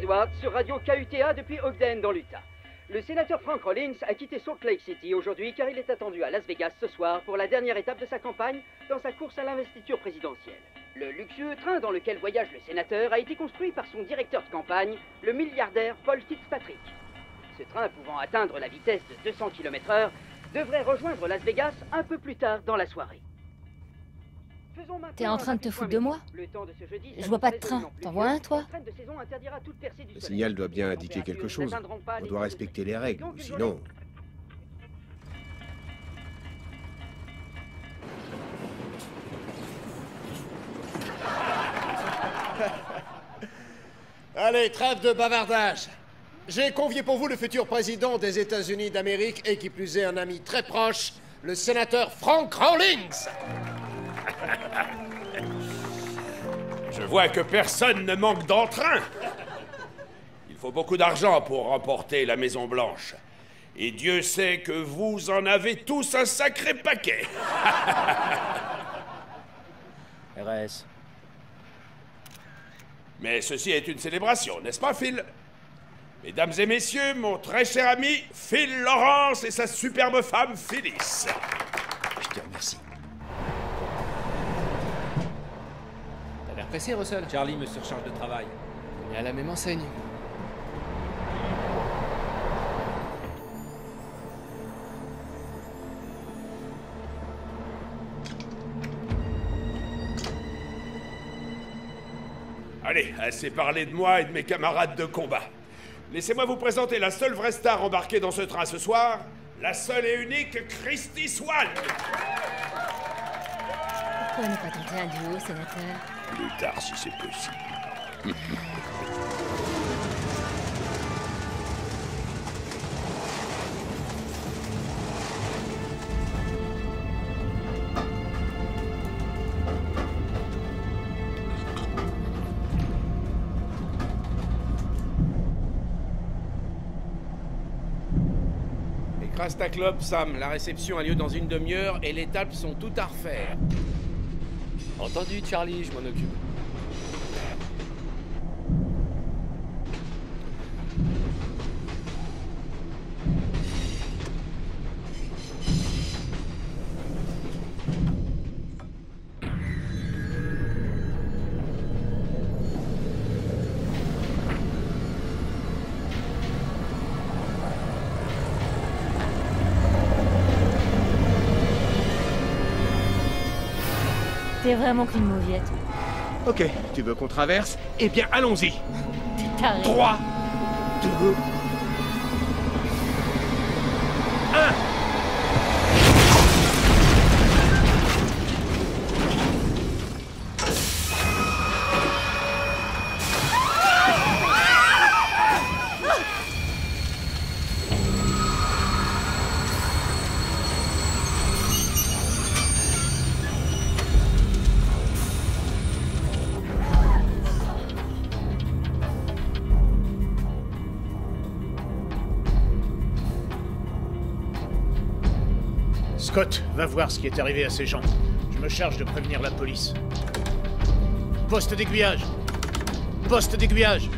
Edwards sur radio KUTA depuis Ogden dans l'Utah. Le sénateur Frank Rawlings a quitté Salt Lake City aujourd'hui car il est attendu à Las Vegas ce soir pour la dernière étape de sa campagne dans sa course à l'investiture présidentielle. Le luxueux train dans lequel voyage le sénateur a été construit par son directeur de campagne, le milliardaire Paul Fitzpatrick. Ce train, pouvant atteindre la vitesse de 200 km/h, devrait rejoindre Las Vegas un peu plus tard dans la soirée. T'es en train de te foutre de moi? Je vois pas de train. T'en vois un, toi? Le signal doit bien indiquer quelque chose. On doit respecter les règles, sinon... Allez, trêve de bavardage. J'ai convié pour vous le futur président des États-Unis d'Amérique et qui plus est un ami très proche, le sénateur Frank Rawlings. Je vois que personne ne manque d'entrain. Il faut beaucoup d'argent pour remporter la Maison-Blanche. Et Dieu sait que vous en avez tous un sacré paquet. RS. Mais ceci est une célébration, n'est-ce pas, Phil? Mesdames et messieurs, mon très cher ami, Phil Lawrence et sa superbe femme, Phyllis. Je te remercie. T'as l'air pressé, Russell. Charlie me surcharge de travail. On est à la même enseigne. Allez, assez parlé de moi et de mes camarades de combat. Laissez-moi vous présenter la seule vraie star embarquée dans ce train ce soir, la seule et unique Christy Swan. Pourquoi ne pas tenter un duo, sénateur? Plus tard, si c'est possible. Écrase ta clope, Sam. La réception a lieu dans une demi-heure et les tables sont toutes à refaire. Entendu, Charlie, je m'en occupe. T'es vraiment qu'une mauviette. Ok, tu veux qu'on traverse? Eh bien, allons-y. T'es taré. 3, 2, 1. Scott, va voir ce qui est arrivé à ces gens. Je me charge de prévenir la police. Poste d'aiguillage! Poste d'aiguillage!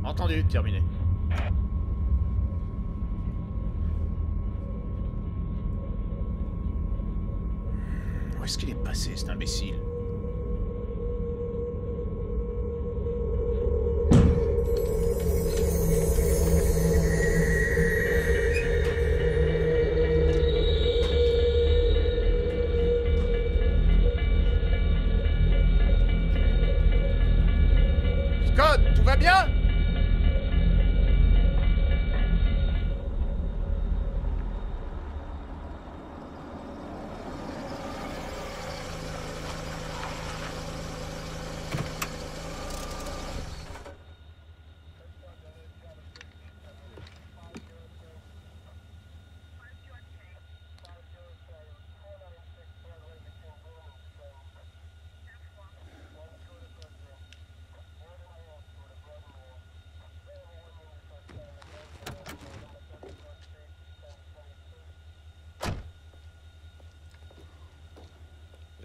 Entendu, terminé. Où est-ce qu'il est passé, cet imbécile?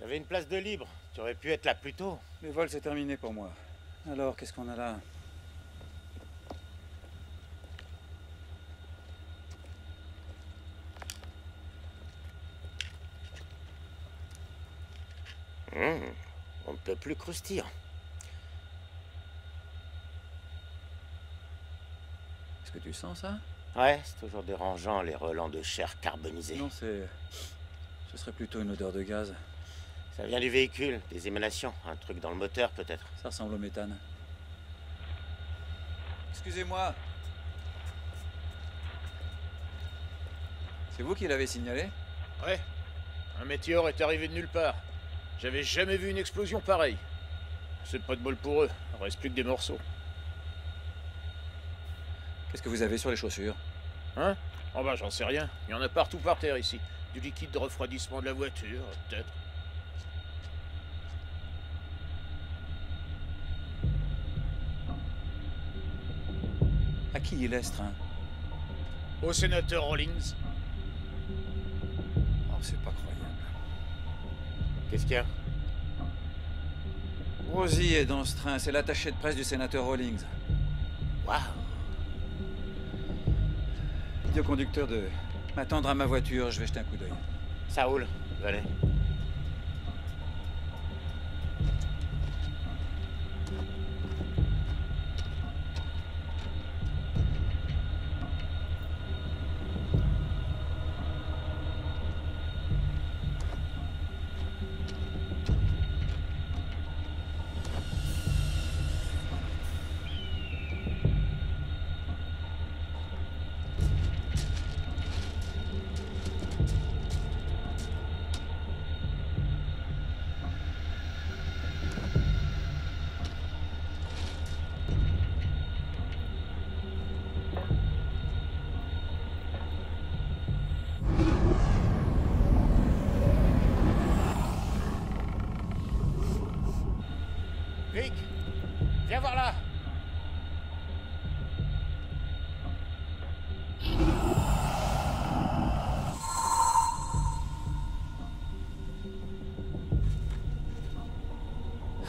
J'avais une place de libre. Tu aurais pu être là plus tôt. Le vol s'est terminé pour moi. Alors, qu'est-ce qu'on a là? On ne peut plus croustir. Est-ce que tu sens ça? Ouais, c'est toujours dérangeant, les relents de chair carbonisée. Non, ce serait plutôt une odeur de gaz. Ça vient du véhicule, des émanations. Un truc dans le moteur, peut-être. Ça ressemble au méthane. Excusez-moi. C'est vous qui l'avez signalé? Ouais. Un météore est arrivé de nulle part. J'avais jamais vu une explosion pareille. C'est pas de bol pour eux. Il reste plus que des morceaux. Qu'est-ce que vous avez sur les chaussures? Hein? Oh bah j'en sais rien. Il y en a partout par terre ici. Du liquide de refroidissement de la voiture, peut-être. À qui il est ce train? Au sénateur Rawlings. Oh, c'est pas croyable. Qu'est-ce qu'il y a? Rosie est dans ce train, c'est l'attaché de presse du sénateur Rawlings. Waouh! Dis au conducteur de m'attendre à ma voiture, je vais jeter un coup d'œil. Ça roule, venez. Vic, viens voir là.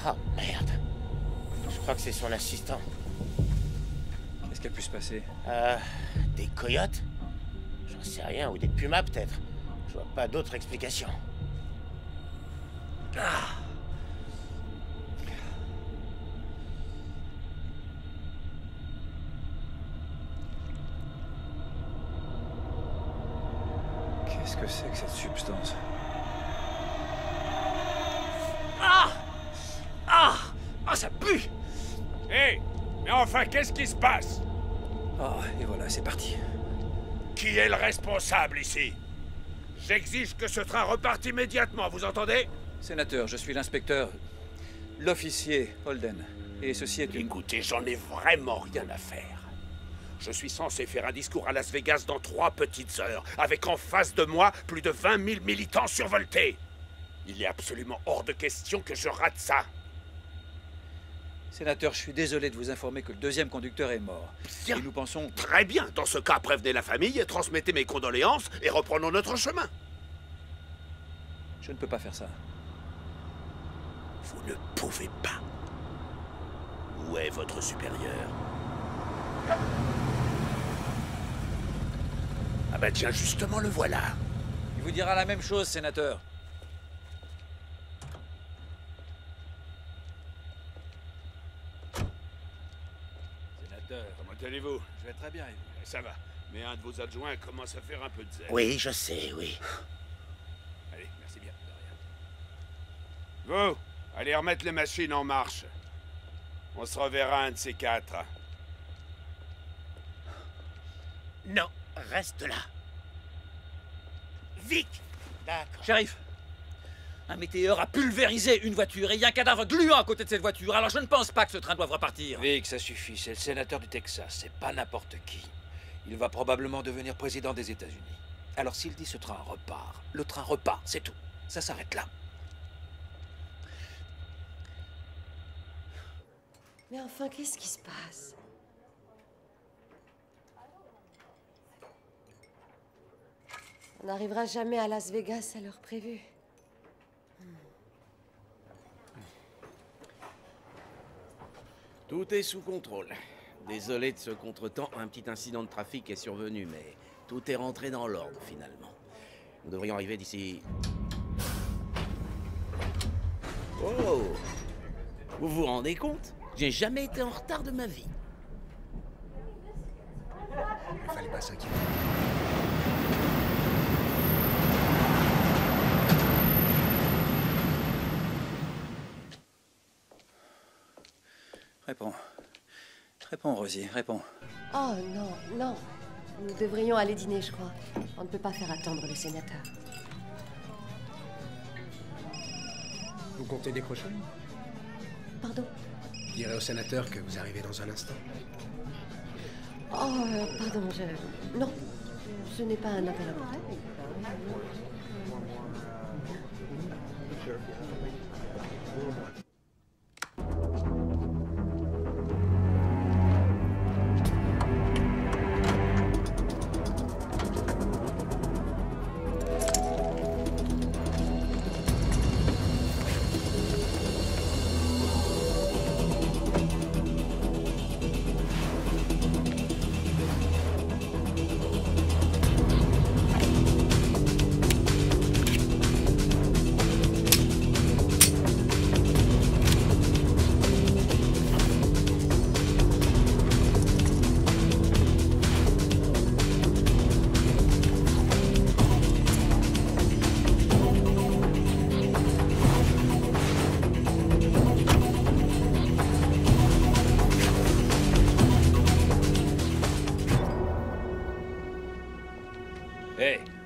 Oh merde. Je crois que c'est son assistant. Qu'est-ce qui a pu se passer? Des coyotes? J'en sais rien, ou des pumas peut-être. Je vois pas d'autre explication. Ah. Qu'est-ce que c'est que cette substance? Ah, ça pue! Hé! Mais enfin, qu'est-ce qui se passe? Oh, et voilà, c'est parti. Qui est le responsable ici? J'exige que ce train reparte immédiatement, vous entendez? Sénateur, je suis l'inspecteur, l'officier Holden. Et ceci est une... Écoutez, j'en ai vraiment rien à faire. Je suis censé faire un discours à Las Vegas dans 3 petites heures, avec en face de moi plus de 20 000 militants survoltés. Il est absolument hors de question que je rate ça. Sénateur, je suis désolé de vous informer que le deuxième conducteur est mort. Bien. Et nous pensons... Très bien. Dans ce cas, prévenez la famille, transmettez mes condoléances et reprenons notre chemin. Je ne peux pas faire ça. Vous ne pouvez pas. Où est votre supérieur? Ah bah tiens, justement, le voilà. Il vous dira la même chose, sénateur. Sénateur, comment allez-vous? Je vais très bien, et vous? Ça va. Mais un de vos adjoints commence à faire un peu de zèle. Oui, je sais, oui. Allez, merci bien. De rien. Vous, allez remettre les machines en marche. On se reverra un de ces 4. Non, reste là. Vic! D'accord. Shérif, un météore a pulvérisé une voiture et il y a un cadavre gluant à côté de cette voiture. Alors je ne pense pas que ce train doive repartir. Vic, ça suffit. C'est le sénateur du Texas. C'est pas n'importe qui. Il va probablement devenir président des États-Unis. Alors s'il dit ce train repart, le train repart, c'est tout. Ça s'arrête là. Mais enfin, qu'est-ce qui se passe? On n'arrivera jamais à Las Vegas à l'heure prévue. Tout est sous contrôle. Désolé de ce contretemps, un petit incident de trafic est survenu, mais tout est rentré dans l'ordre finalement. Nous devrions arriver d'ici... Oh! Vous vous rendez compte? J'ai jamais été en retard de ma vie. Il fallait pas s'inquiéter. Réponds. Réponds, Rosie, réponds. Oh non, non. Nous devrions aller dîner, je crois. On ne peut pas faire attendre le sénateur. Vous comptez décrocher? Pardon? Direz au sénateur que vous arrivez dans un instant. Oh, pardon, Non, ce n'est pas un appel important.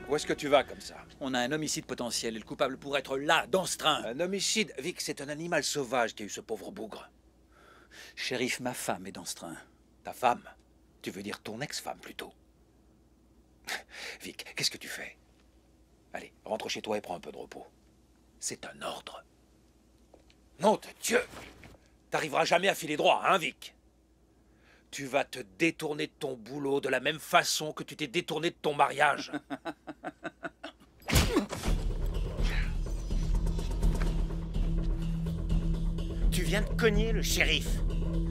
Où est-ce que tu vas comme ça? On a un homicide potentiel et le coupable pourrait être là, dans ce train. Un homicide? Vic, c'est un animal sauvage qui a eu ce pauvre bougre. Shérif, ma femme est dans ce train. Ta femme? Tu veux dire ton ex-femme, plutôt. Vic, qu'est-ce que tu fais? Allez, rentre chez toi et prends un peu de repos. C'est un ordre. Nom de Dieu! T'arriveras jamais à filer droit, hein, Vic? Tu vas te détourner de ton boulot de la même façon que tu t'es détourné de ton mariage. Tu viens de cogner le shérif.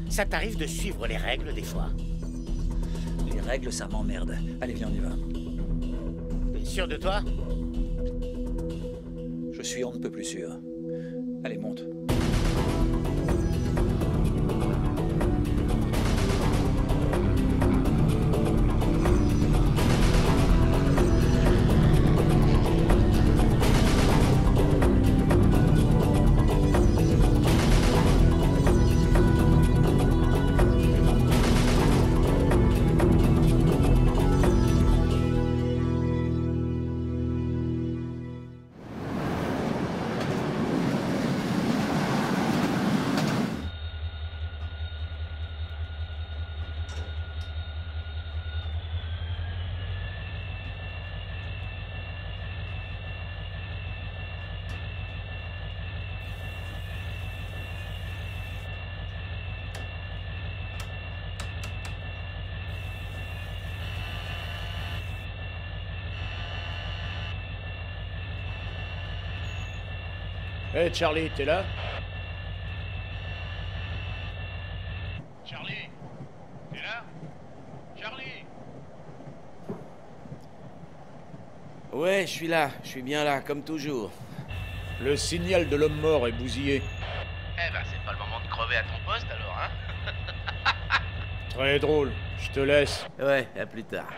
Ça t'arrive de suivre les règles des fois? Les règles, ça m'emmerde. Allez, viens, on y va. T'es sûr de toi? Je suis on ne peut plus sûr. Allez, monte. Hé, Charlie, t'es là? Charlie? T'es là? Charlie? Ouais, je suis là. Je suis bien là, comme toujours. Le signal de l'homme mort est bousillé. Eh ben, c'est pas le moment de crever à ton poste, alors, hein? Très drôle. Je te laisse. Ouais, à plus tard.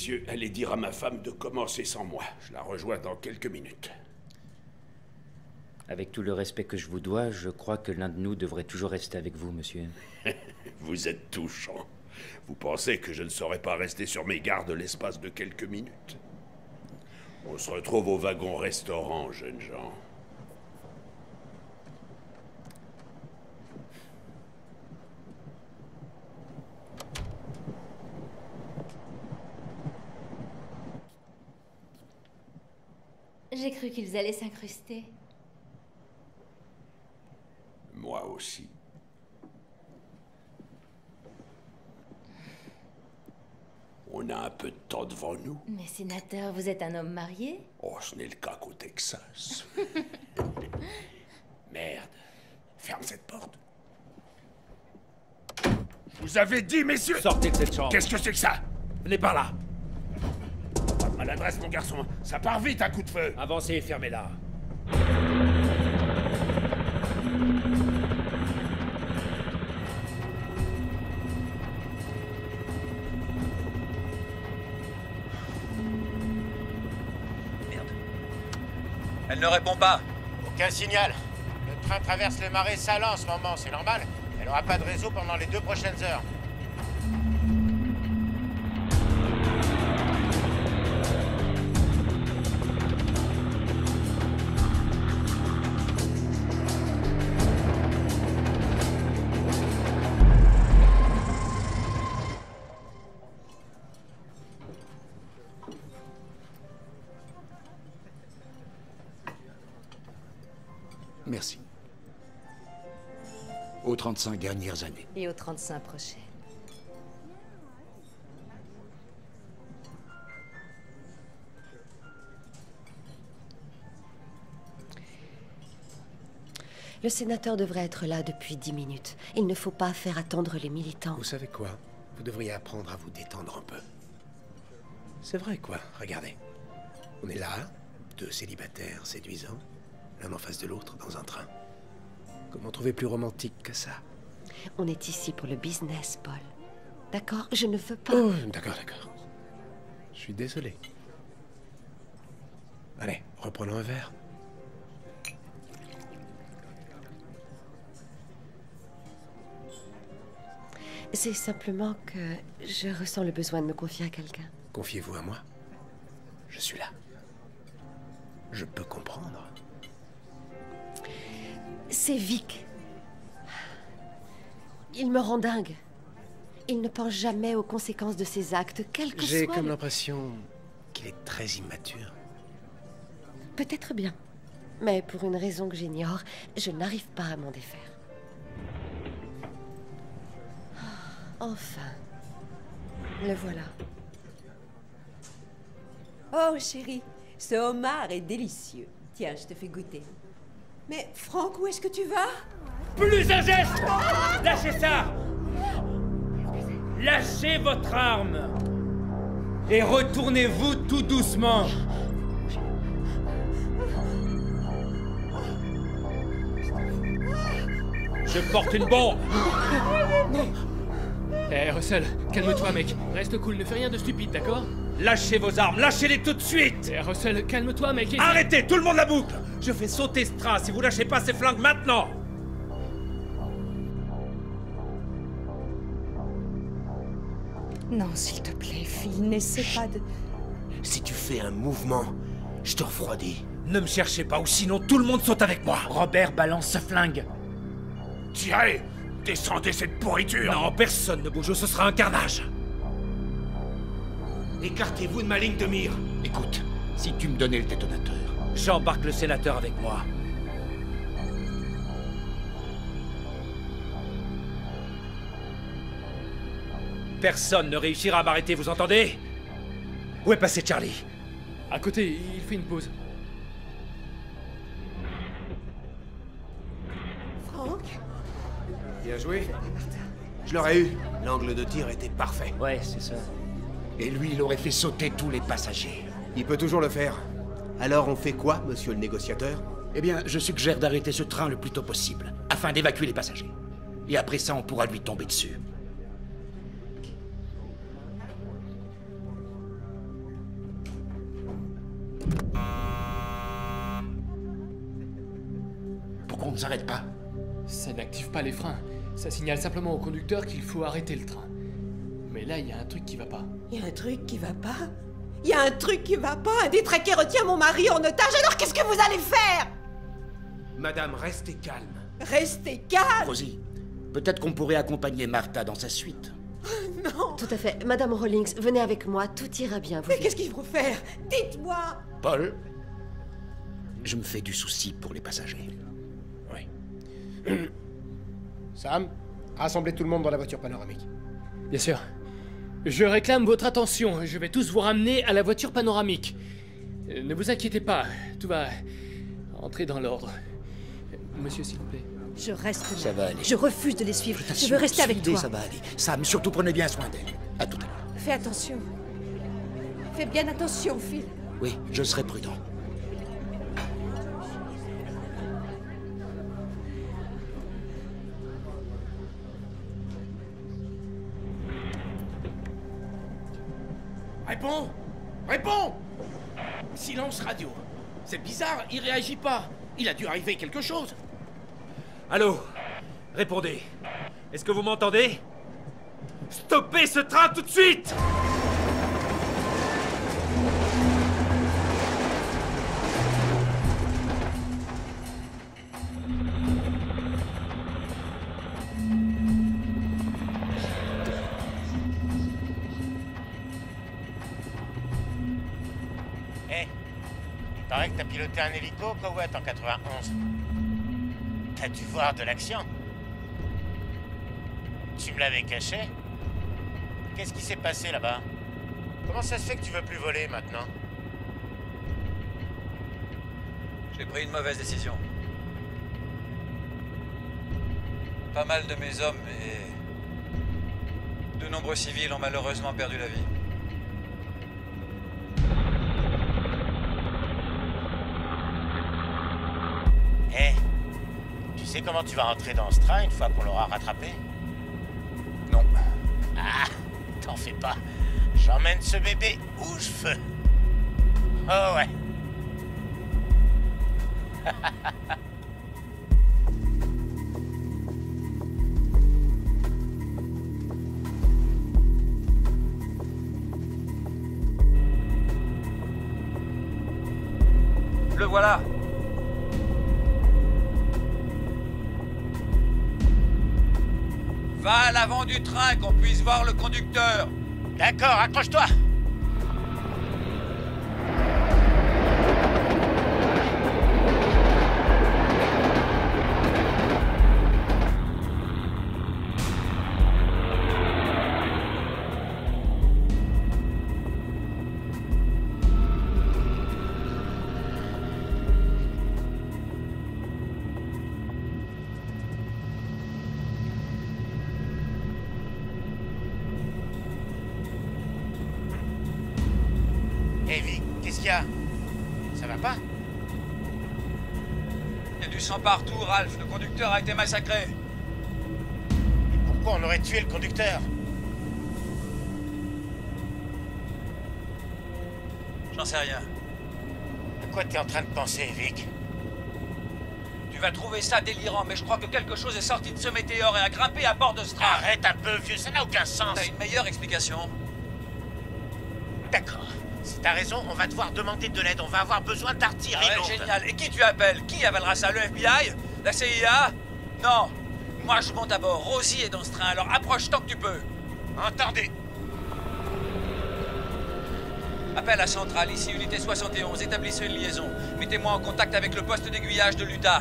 Messieurs, allez dire à ma femme de commencer sans moi. Je la rejoins dans quelques minutes. Avec tout le respect que je vous dois, je crois que l'un de nous devrait toujours rester avec vous, monsieur. Vous êtes touchant. Vous pensez que je ne saurais pas rester sur mes gardes l'espace de quelques minutes? On se retrouve au wagon-restaurant, jeunes gens. J'ai cru qu'ils allaient s'incruster. Moi aussi. On a un peu de temps devant nous. Mais sénateur, vous êtes un homme marié? Oh, ce n'est le cas qu'au Texas. Merde. Ferme cette porte. Je vous avais dit, messieurs... Sortez de cette chambre. Qu'est-ce que c'est que ça? Venez par là. Pas de maladresse, mon garçon. Ça part vite, un coup de feu. Avancez et fermez-la. Elle ne répond pas. Aucun signal. Le train traverse les marais salants en ce moment, c'est normal. Elle n'aura pas de réseau pendant les 2 prochaines heures. Merci. Aux 35 dernières années. Et aux 35 prochaines. Le sénateur devrait être là depuis 10 minutes. Il ne faut pas faire attendre les militants. Vous savez quoi? Vous devriez apprendre à vous détendre un peu. C'est vrai, quoi. Regardez. On est là, 2 célibataires séduisants, l'un en face de l'autre dans un train. Comment trouver plus romantique que ça? On est ici pour le business, Paul. D'accord? Je ne veux pas... Oh, d'accord. Je suis désolé. Allez, reprenons un verre. C'est simplement que je ressens le besoin de me confier à quelqu'un. Confiez-vous à moi. Je suis là. Je peux comprendre. C'est Vic. Il me rend dingue. Il ne pense jamais aux conséquences de ses actes, quel que soit... J'ai comme l'impression qu'il est très immature. Peut-être bien. Mais pour une raison que j'ignore, je n'arrive pas à m'en défaire. Enfin. Le voilà. Oh, chérie, ce homard est délicieux. Tiens, je te fais goûter. Mais, Franck, où est-ce que tu vas? Plus un geste! Lâchez ça! Lâchez votre arme! Et retournez-vous tout doucement! Je porte une bombe! Eh, Russell, calme-toi, mec. Reste cool, ne fais rien de stupide, d'accord? Lâchez vos armes, lâchez-les tout de suite! Eh, Russell, calme-toi, mec. Arrêtez, tout le monde la boucle! Je fais sauter ce train si vous lâchez pas ces flingues maintenant! Non, s'il te plaît, Phil, n'essaie pas de... Si tu fais un mouvement, je te refroidis. Ne me cherchez pas, ou sinon tout le monde saute avec moi! Robert balance sa flingue. Tirez! Descendez cette pourriture! Non, personne ne bouge, ce sera un carnage! Écartez-vous de ma ligne de mire. Écoute, si tu me donnais le détonateur... J'embarque le sénateur avec moi. Personne ne réussira à m'arrêter, vous entendez? Où est passé Charlie? À côté, il fait une pause. Franck? Bien joué. Je l'aurais eu. L'angle de tir était parfait. Ouais, c'est ça. Et lui, il aurait fait sauter tous les passagers. Il peut toujours le faire. Alors on fait quoi, monsieur le négociateur? Eh bien, je suggère d'arrêter ce train le plus tôt possible, afin d'évacuer les passagers. Et après ça, on pourra lui tomber dessus. ne s'arrête pas? Ça n'active pas les freins. Ça signale simplement au conducteur qu'il faut arrêter le train. Mais là, il y a un truc qui va pas. Il y a un truc qui va pas? Il y a un truc qui va pas? Un détraqué retient mon mari en otage, alors qu'est-ce que vous allez faire? Madame, restez calme. Restez calme? Rosie, peut-être qu'on pourrait accompagner Martha dans sa suite. Non. Tout à fait. Madame Rawlings, venez avec moi, tout ira bien. Mais qu'est-ce qu'il faut faire? Dites-moi. Paul, je me fais du souci pour les passagers. Oui. Sam, rassemblez tout le monde dans la voiture panoramique. Bien sûr. Je réclame votre attention. Je vais tous vous ramener à la voiture panoramique. Ne vous inquiétez pas, tout va entrer dans l'ordre. Monsieur, s'il vous plaît. Je reste là. Ça va aller. Je refuse de les suivre. Je veux rester avec toi. Ça va aller. Sam, surtout prenez bien soin d'elle. À tout à l'heure. Fais attention. Fais bien attention, Phil. Oui, je serai prudent. Réponds! Réponds! Silence radio. C'est bizarre, il réagit pas. Il a dû arriver quelque chose. Allô? Répondez. Est-ce que vous m'entendez? Stoppez ce train tout de suite! Il paraît que t'as piloté un hélico, Cowett, en 91. T'as dû voir de l'action. Tu me l'avais caché? Qu'est-ce qui s'est passé là-bas? Comment ça se fait que tu veux plus voler maintenant? J'ai pris une mauvaise décision. Pas mal de mes hommes et de nombreux civils ont malheureusement perdu la vie. Tu sais comment tu vas rentrer dans ce train une fois qu'on l'aura rattrapé? Non. Ah, t'en fais pas. J'emmène ce bébé où je veux. Oh ouais. Le voilà. Va à l'avant du train, qu'on puisse voir le conducteur. D'accord, accroche-toi. Vic, qu'est-ce qu'il y a? Ça va pas? Il y a du sang partout, Ralph. Le conducteur a été massacré. Et pourquoi on aurait tué le conducteur? J'en sais rien. À quoi t'es en train de penser, Vic? Tu vas trouver ça délirant, mais je crois que quelque chose est sorti de ce météore et a grimpé à bord de ce train. Arrête un peu, vieux, ça n'a aucun sens. T'as une meilleure explication? D'accord. Si t'as raison, on va devoir demander de l'aide. On va avoir besoin d'artillerie lourde. Génial. Et qui tu appelles? Qui avalera ça? Le FBI? La CIA? Non. Moi, je monte à bord. Rosie est dans ce train, alors approche tant que tu peux. Entendez. Appel à centrale, ici unité 71. Établissez une liaison. Mettez-moi en contact avec le poste d'aiguillage de l'Utah.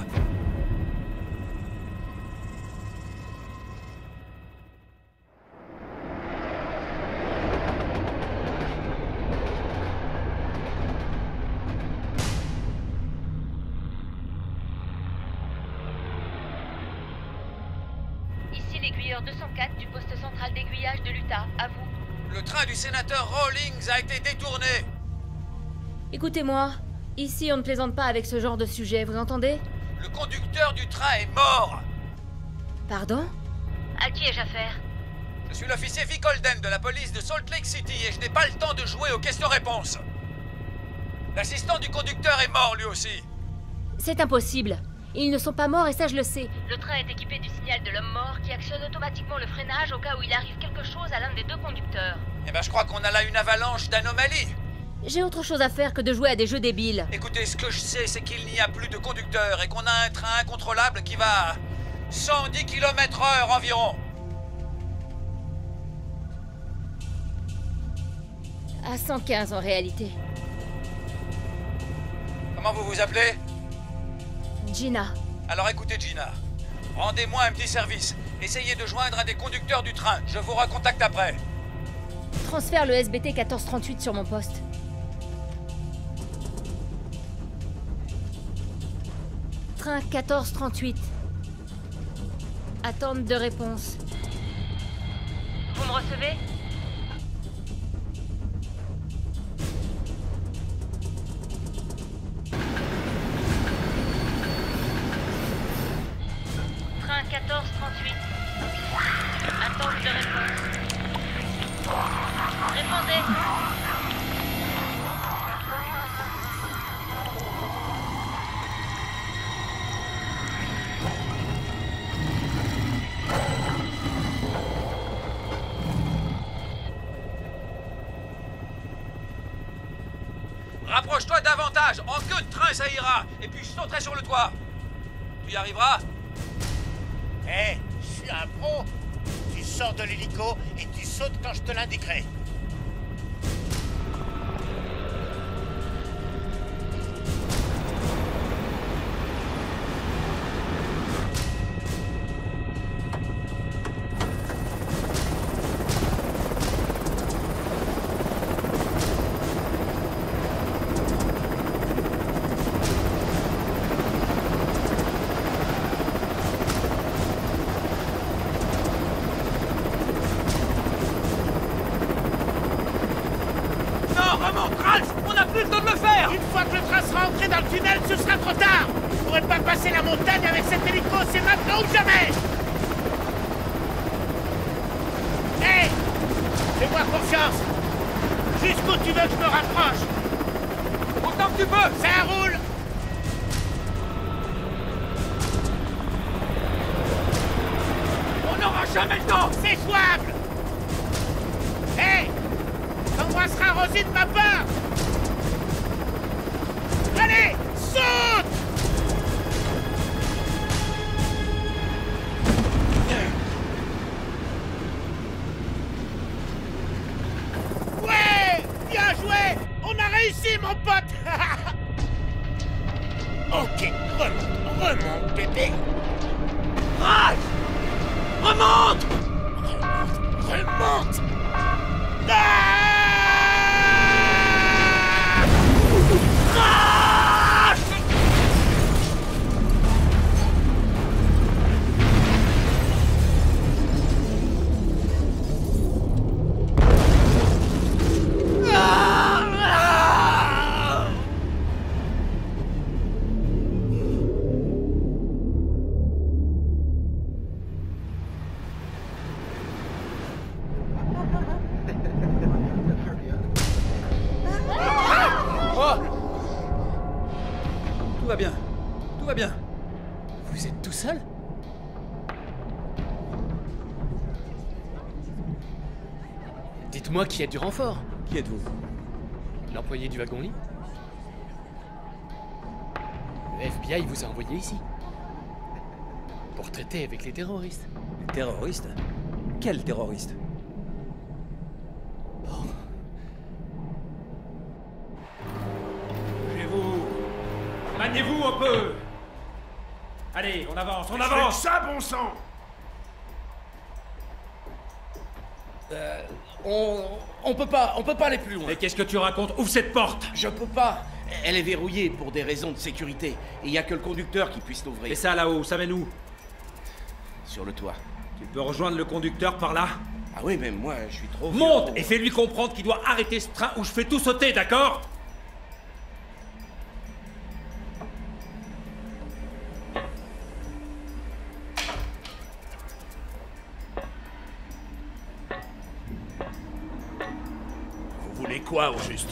L'aiguilleur 204 du poste central d'aiguillage de l'Utah, à vous. Le train du sénateur Rawlings a été détourné. Écoutez-moi, ici on ne plaisante pas avec ce genre de sujet, vous entendez? Le conducteur du train est mort. Pardon? À qui ai-je affaire? Je suis l'officier Vic Holden de la police de Salt Lake City et je n'ai pas le temps de jouer aux questions-réponses. L'assistant du conducteur est mort lui aussi. C'est impossible. Ils ne sont pas morts et ça je le sais. Le train est équipé du signal de l'homme mort qui actionne automatiquement le freinage au cas où il arrive quelque chose à l'un des deux conducteurs. Eh ben je crois qu'on a là une avalanche d'anomalies. J'ai autre chose à faire que de jouer à des jeux débiles. Écoutez, ce que je sais, c'est qu'il n'y a plus de conducteurs et qu'on a un train incontrôlable qui va à 110 km/h environ. À 115 en réalité. Comment vous vous appelez? Gina. Alors écoutez Gina, rendez-moi un petit service. Essayez de joindre un des conducteurs du train. Je vous recontacte après. Transfère le SBT 1438 sur mon poste. Train 1438. Attente de réponse. Vous me recevez? Train 1438. Attente de réponse. Répondez. Rapproche-toi davantage. En queue de train, ça ira. Et puis je sauterai sur le toit. Tu y arriveras? Hé, je suis un pro. Tu sors de l'hélico et tu sautes quand je te l'indiquerai. Ce sera trop tard! Je pourrais pas passer la montagne avec cet hélico, c'est maintenant ou jamais! Hé! Fais-moi confiance! Jusqu'où tu veux que je me rapproche? Autant que tu peux! Ça roule! On n'aura jamais le temps! C'est jouable! Hé! T'embrasseras Rosie de ma part! Allez! Saute! Ouais! Bien joué! On a réussi, mon pote! Ok, remonte, bébé! Rage! Remonte! Remonte! Ah! Tout va bien. Vous êtes tout seul? Dites-moi qui a du renfort. Qui êtes-vous? L'employé du wagon-lit? Le FBI vous a envoyé ici. Pour traiter avec les terroristes. Les terroristes? Quels terroristes? Bon. Bougez-vous! Maniez-vous un peu! Allez, on avance, on avance! C'est ça, bon sang! On peut pas aller plus loin. Mais qu'est-ce que tu racontes? Ouvre cette porte! Je peux pas. Elle est verrouillée pour des raisons de sécurité. Et il y a que le conducteur qui puisse l'ouvrir. Et ça là-haut, ça mène où? Sur le toit. Tu peux rejoindre le conducteur par là? Ah oui, mais moi, je suis trop... Monte et fais-lui comprendre qu'il doit arrêter ce train ou je fais tout sauter, d'accord? Vous voulez quoi, au juste?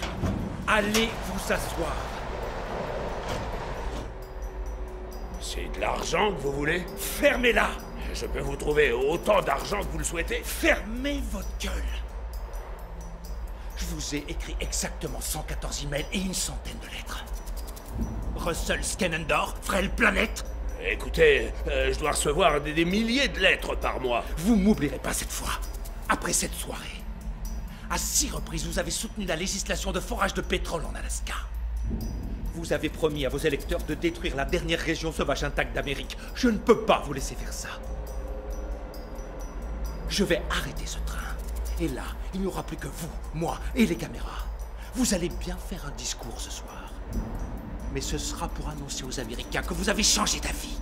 Allez vous asseoir. C'est de l'argent que vous voulez? Fermez-la! Je peux vous trouver autant d'argent que vous le souhaitez? Fermez votre gueule! Je vous ai écrit exactement 114 emails et une centaine de lettres. Russell Scannendor, Frêle Planète. Écoutez, je dois recevoir des milliers de lettres par mois. Vous m'oublierez pas cette fois. Après cette soirée, à 6 reprises, vous avez soutenu la législation de forage de pétrole en Alaska. Vous avez promis à vos électeurs de détruire la dernière région sauvage intacte d'Amérique. Je ne peux pas vous laisser faire ça. Je vais arrêter ce train. Et là, il n'y aura plus que vous, moi et les caméras. Vous allez bien faire un discours ce soir. Mais ce sera pour annoncer aux Américains que vous avez changé d'avis.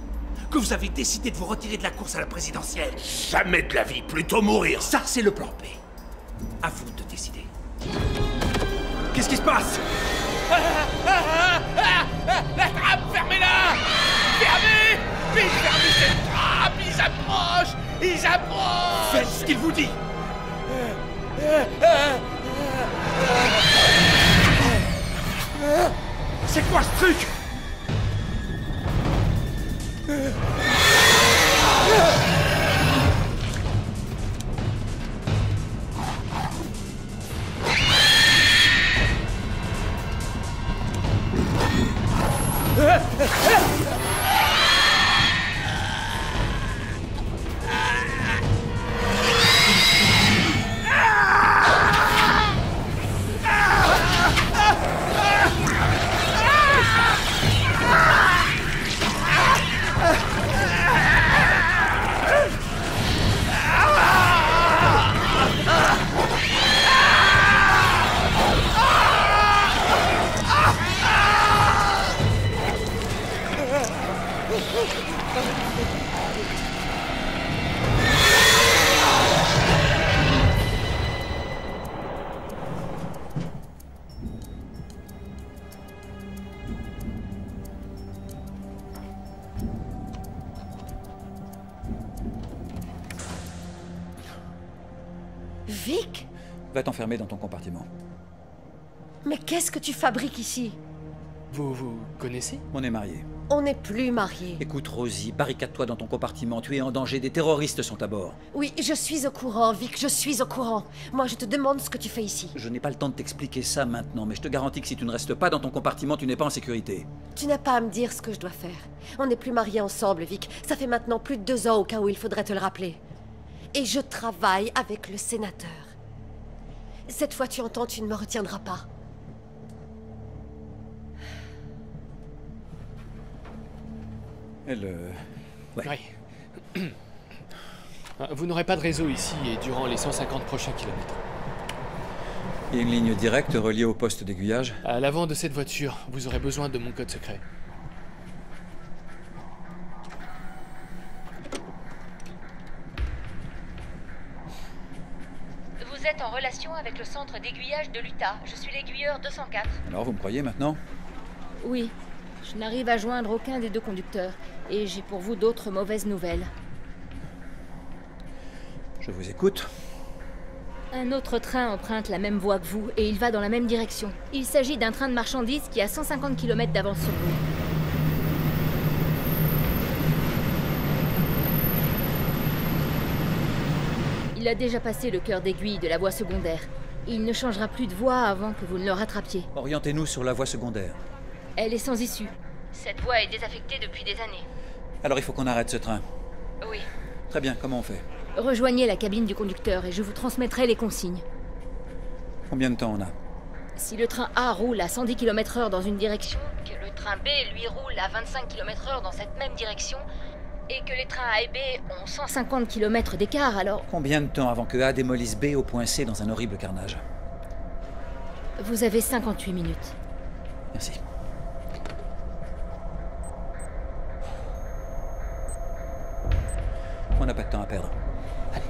Que vous avez décidé de vous retirer de la course à la présidentielle. Jamais de la vie, plutôt mourir. Ça, c'est le plan B. À vous de décider. Qu'est-ce qui se passe? La trappe, fermez-la! Fermez! Vite, fermez cette trappe! Ils approchent! Ils approchent! Faites ce qu'il vous dit! C'est quoi ce truc? Vic? Va t'enfermer dans ton compartiment. Mais qu'est-ce que tu fabriques ici? Vous connaissez? On est mariés. On n'est plus mariés. Écoute, Rosie, barricade-toi dans ton compartiment. Tu es en danger, des terroristes sont à bord. Oui, je suis au courant, Vic, je suis au courant. Moi, je te demande ce que tu fais ici. Je n'ai pas le temps de t'expliquer ça maintenant, mais je te garantis que si tu ne restes pas dans ton compartiment, tu n'es pas en sécurité. Tu n'as pas à me dire ce que je dois faire. On n'est plus mariés ensemble, Vic. Ça fait maintenant plus de 2 ans au cas où il faudrait te le rappeler. Et je travaille avec le sénateur. Cette fois, tu entends, tu ne me retiendras pas. Ouais. Vous n'aurez pas de réseau ici et durant les 150 prochains kilomètres. Il y a une ligne directe reliée au poste d'aiguillage. À l'avant de cette voiture, vous aurez besoin de mon code secret. Vous êtes en relation avec le centre d'aiguillage de l'Utah. Je suis l'aiguilleur 204. Alors, vous me croyez maintenant? Oui. Je n'arrive à joindre aucun des 2 conducteurs. Et j'ai pour vous d'autres mauvaises nouvelles. Je vous écoute. Un autre train emprunte la même voie que vous et il va dans la même direction. Il s'agit d'un train de marchandises qui a 150 km d'avance sur vous. Il a déjà passé le cœur d'aiguille de la voie secondaire. Il ne changera plus de voie avant que vous ne le rattrapiez. Orientez-nous sur la voie secondaire. Elle est sans issue. Cette voie est désaffectée depuis des années. Alors il faut qu'on arrête ce train. Oui. Très bien, comment on fait? Rejoignez la cabine du conducteur et je vous transmettrai les consignes. Combien de temps on a? Si le train A roule à 110 km/h dans une direction, que le train B, lui, roule à 25 km/h dans cette même direction, et que les trains A et B ont 150 km d'écart, alors... Combien de temps avant que A démolisse B au point C dans un horrible carnage? Vous avez 58 minutes. Merci. On n'a pas de temps à perdre. Allez.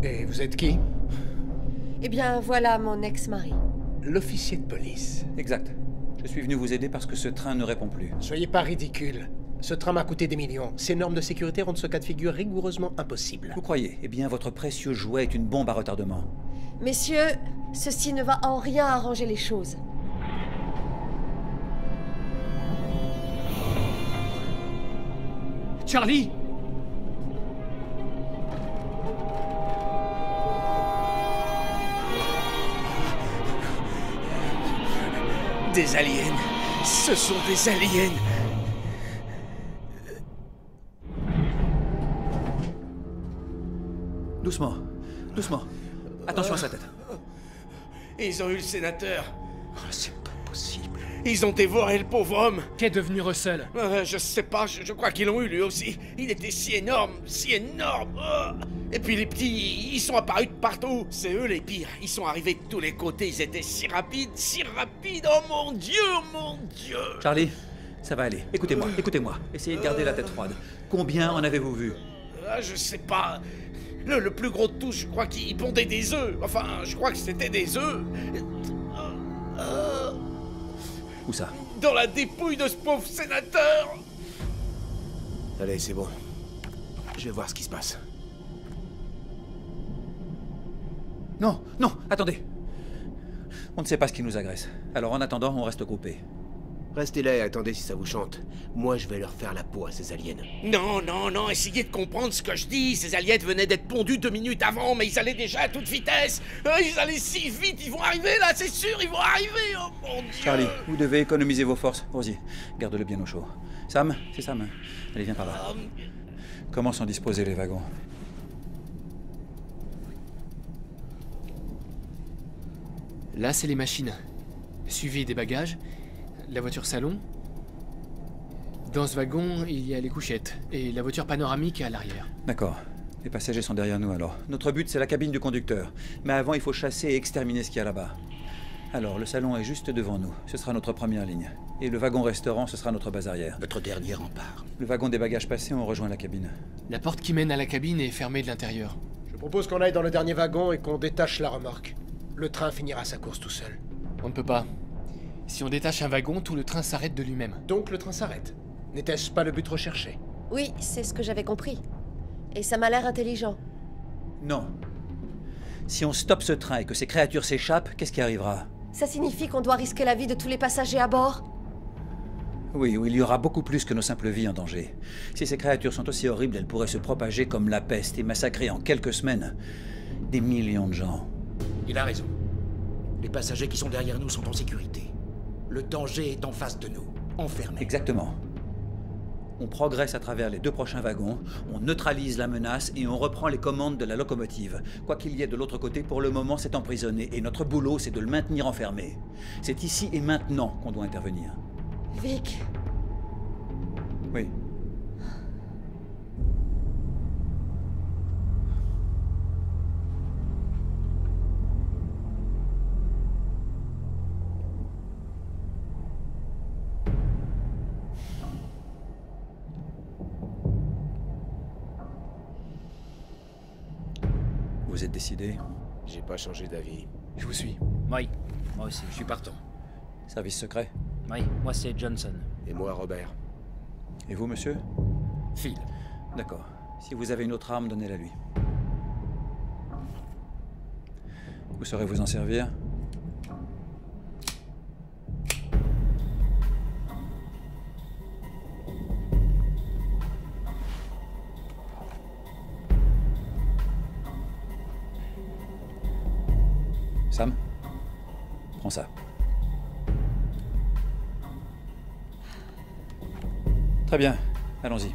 Et vous êtes qui? Eh bien, voilà mon ex-mari. L'officier de police. Exact. Je suis venu vous aider parce que ce train ne répond plus. Soyez pas ridicule. Ce train m'a coûté des millions. Ces normes de sécurité rendent ce cas de figure rigoureusement impossible. Vous croyez? Eh bien, votre précieux jouet est une bombe à retardement. Messieurs, ceci ne va en rien arranger les choses. Charlie! Des aliens. Ce sont des aliens. Doucement. Doucement. Attention à sa tête. Ils ont eu le sénateur. Oh, c'est pas possible. Ils ont dévoré le pauvre homme. Qu'est devenu Russell? Je sais pas, je crois qu'ils l'ont eu lui aussi. Il était si énorme, si énorme. Oh. Et puis les petits, ils sont apparus de partout. C'est eux les pires. Ils sont arrivés de tous les côtés. Ils étaient si rapides, si rapides. Oh mon Dieu, mon Dieu. Charlie, ça va aller. Écoutez-moi, écoutez-moi. Essayez de garder la tête froide. Combien en avez-vous vu? Je sais pas. Le plus gros de tous, je crois qu'il pondait des œufs. Enfin, je crois que c'était des œufs. Où ça? Dans la dépouille de ce pauvre sénateur. Allez, c'est bon. Je vais voir ce qui se passe. Non, non, attendez. On ne sait pas ce qui nous agresse. Alors en attendant, on reste groupés. Restez là et attendez si ça vous chante. Moi, je vais leur faire la peau à ces aliens. Non, non, non, essayez de comprendre ce que je dis. Ces aliens venaient d'être pondus 2 minutes avant, mais ils allaient déjà à toute vitesse. Ils allaient si vite, ils vont arriver là, c'est sûr, ils vont arriver. Oh mon Dieu. Charlie, vous devez économiser vos forces. Vas-y, garde-le bien au chaud. Sam, c'est Sam. Allez, viens par là. Comment sont disposés les wagons? Là, c'est les machines. Suivi des bagages, la voiture salon. Dans ce wagon, il y a les couchettes et la voiture panoramique à l'arrière. D'accord. Les passagers sont derrière nous alors. Notre but, c'est la cabine du conducteur. Mais avant, il faut chasser et exterminer ce qu'il y a là-bas. Alors, le salon est juste devant nous. Ce sera notre première ligne. Et le wagon-restaurant, ce sera notre base arrière. Notre dernier rempart. Le wagon des bagages passés, on rejoint la cabine. La porte qui mène à la cabine est fermée de l'intérieur. Je propose qu'on aille dans le dernier wagon et qu'on détache la remorque. Le train finira sa course tout seul. On ne peut pas. Si on détache un wagon, tout le train s'arrête de lui-même. Donc le train s'arrête. N'était-ce pas le but recherché? Oui, c'est ce que j'avais compris. Et ça m'a l'air intelligent. Non. Si on stoppe ce train et que ces créatures s'échappent, qu'est-ce qui arrivera? Ça signifie qu'on doit risquer la vie de tous les passagers à bord? Oui, il y aura beaucoup plus que nos simples vies en danger. Si ces créatures sont aussi horribles, elles pourraient se propager comme la peste et massacrer en quelques semaines des millions de gens. Il a raison. Les passagers qui sont derrière nous sont en sécurité. Le danger est en face de nous, enfermés. Exactement. On progresse à travers les 2 prochains wagons, on neutralise la menace et on reprend les commandes de la locomotive. Quoi qu'il y ait de l'autre côté, pour le moment, c'est emprisonné et notre boulot, c'est de le maintenir enfermé. C'est ici et maintenant qu'on doit intervenir. Vic. Oui. Vous êtes décidé? J'ai pas changé d'avis. Je vous suis. Oui, moi aussi, je suis partant. Service secret? Oui, moi c'est Johnson. Et moi, Robert. Et vous, monsieur? Phil. D'accord. Si vous avez une autre arme, donnez-la lui. Vous saurez vous en servir? Sam, prends ça. Très bien, allons-y.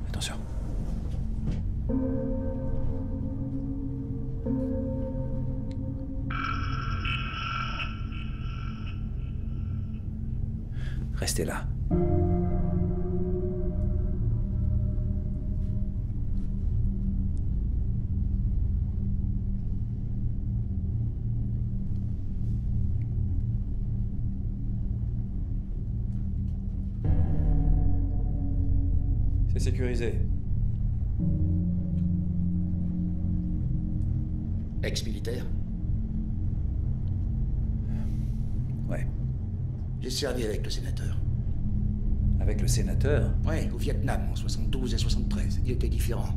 Attention. Restez là. C'est sécurisé. Ex-militaire? Ouais. J'ai servi avec le sénateur. Avec le sénateur? Ouais, au Vietnam, en 72 et 73. Il était différent.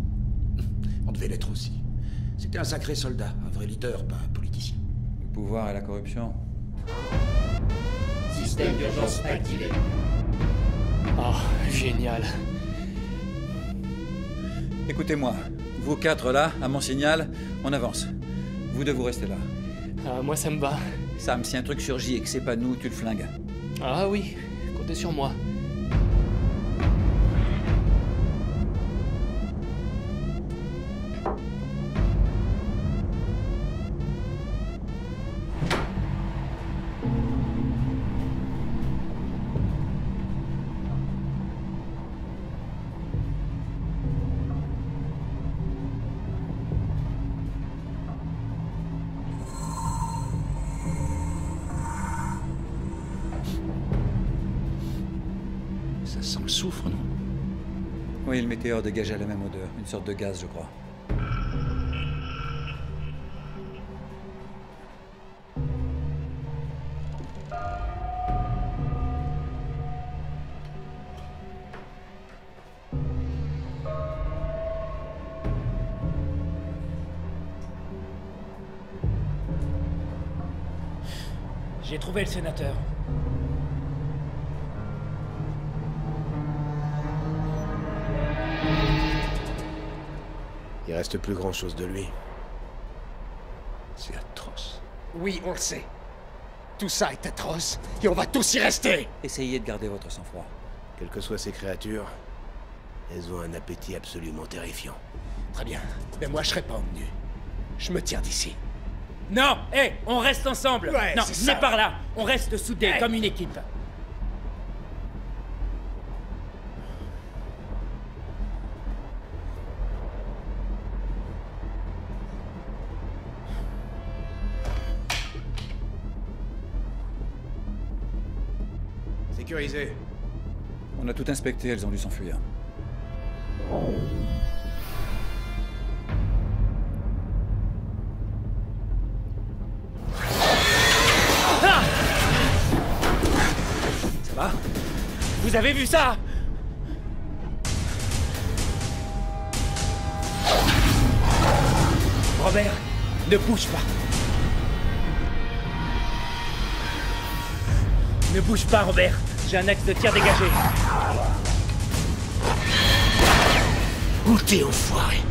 On devait l'être aussi. C'était un sacré soldat, un vrai leader, pas un politicien. Le pouvoir et la corruption. Système d'urgence activé. Oh, génial. Écoutez-moi, vous quatre là, à mon signal, on avance. Vous deux, vous restez là. Ah, moi, ça me va. Sam, si un truc surgit et que c'est pas nous, tu le flingues. Ah oui, comptez sur moi. Ça sent le soufre, non? Oui, le météore dégageait la même odeur. Une sorte de gaz, je crois. J'ai trouvé le sénateur. Il reste plus grand-chose de lui. C'est atroce. Oui, on le sait. Tout ça est atroce, et on va tous y rester. Essayez de garder votre sang-froid. Quelles que soient ces créatures, elles ont un appétit absolument terrifiant. Très bien. Mais moi, je serai pas venu. Je me tire d'ici. Non, hé, on reste ensemble. Ouais, non, c'est ça. par là. On reste soudés, comme une équipe. Sécurisé. On a tout inspecté, elles ont dû s'enfuir. Ah! Ça va? Vous avez vu ça? Robert, ne bouge pas. Ne bouge pas, Robert. J'ai un axe de tir dégagé. Où t'es, enfoiré?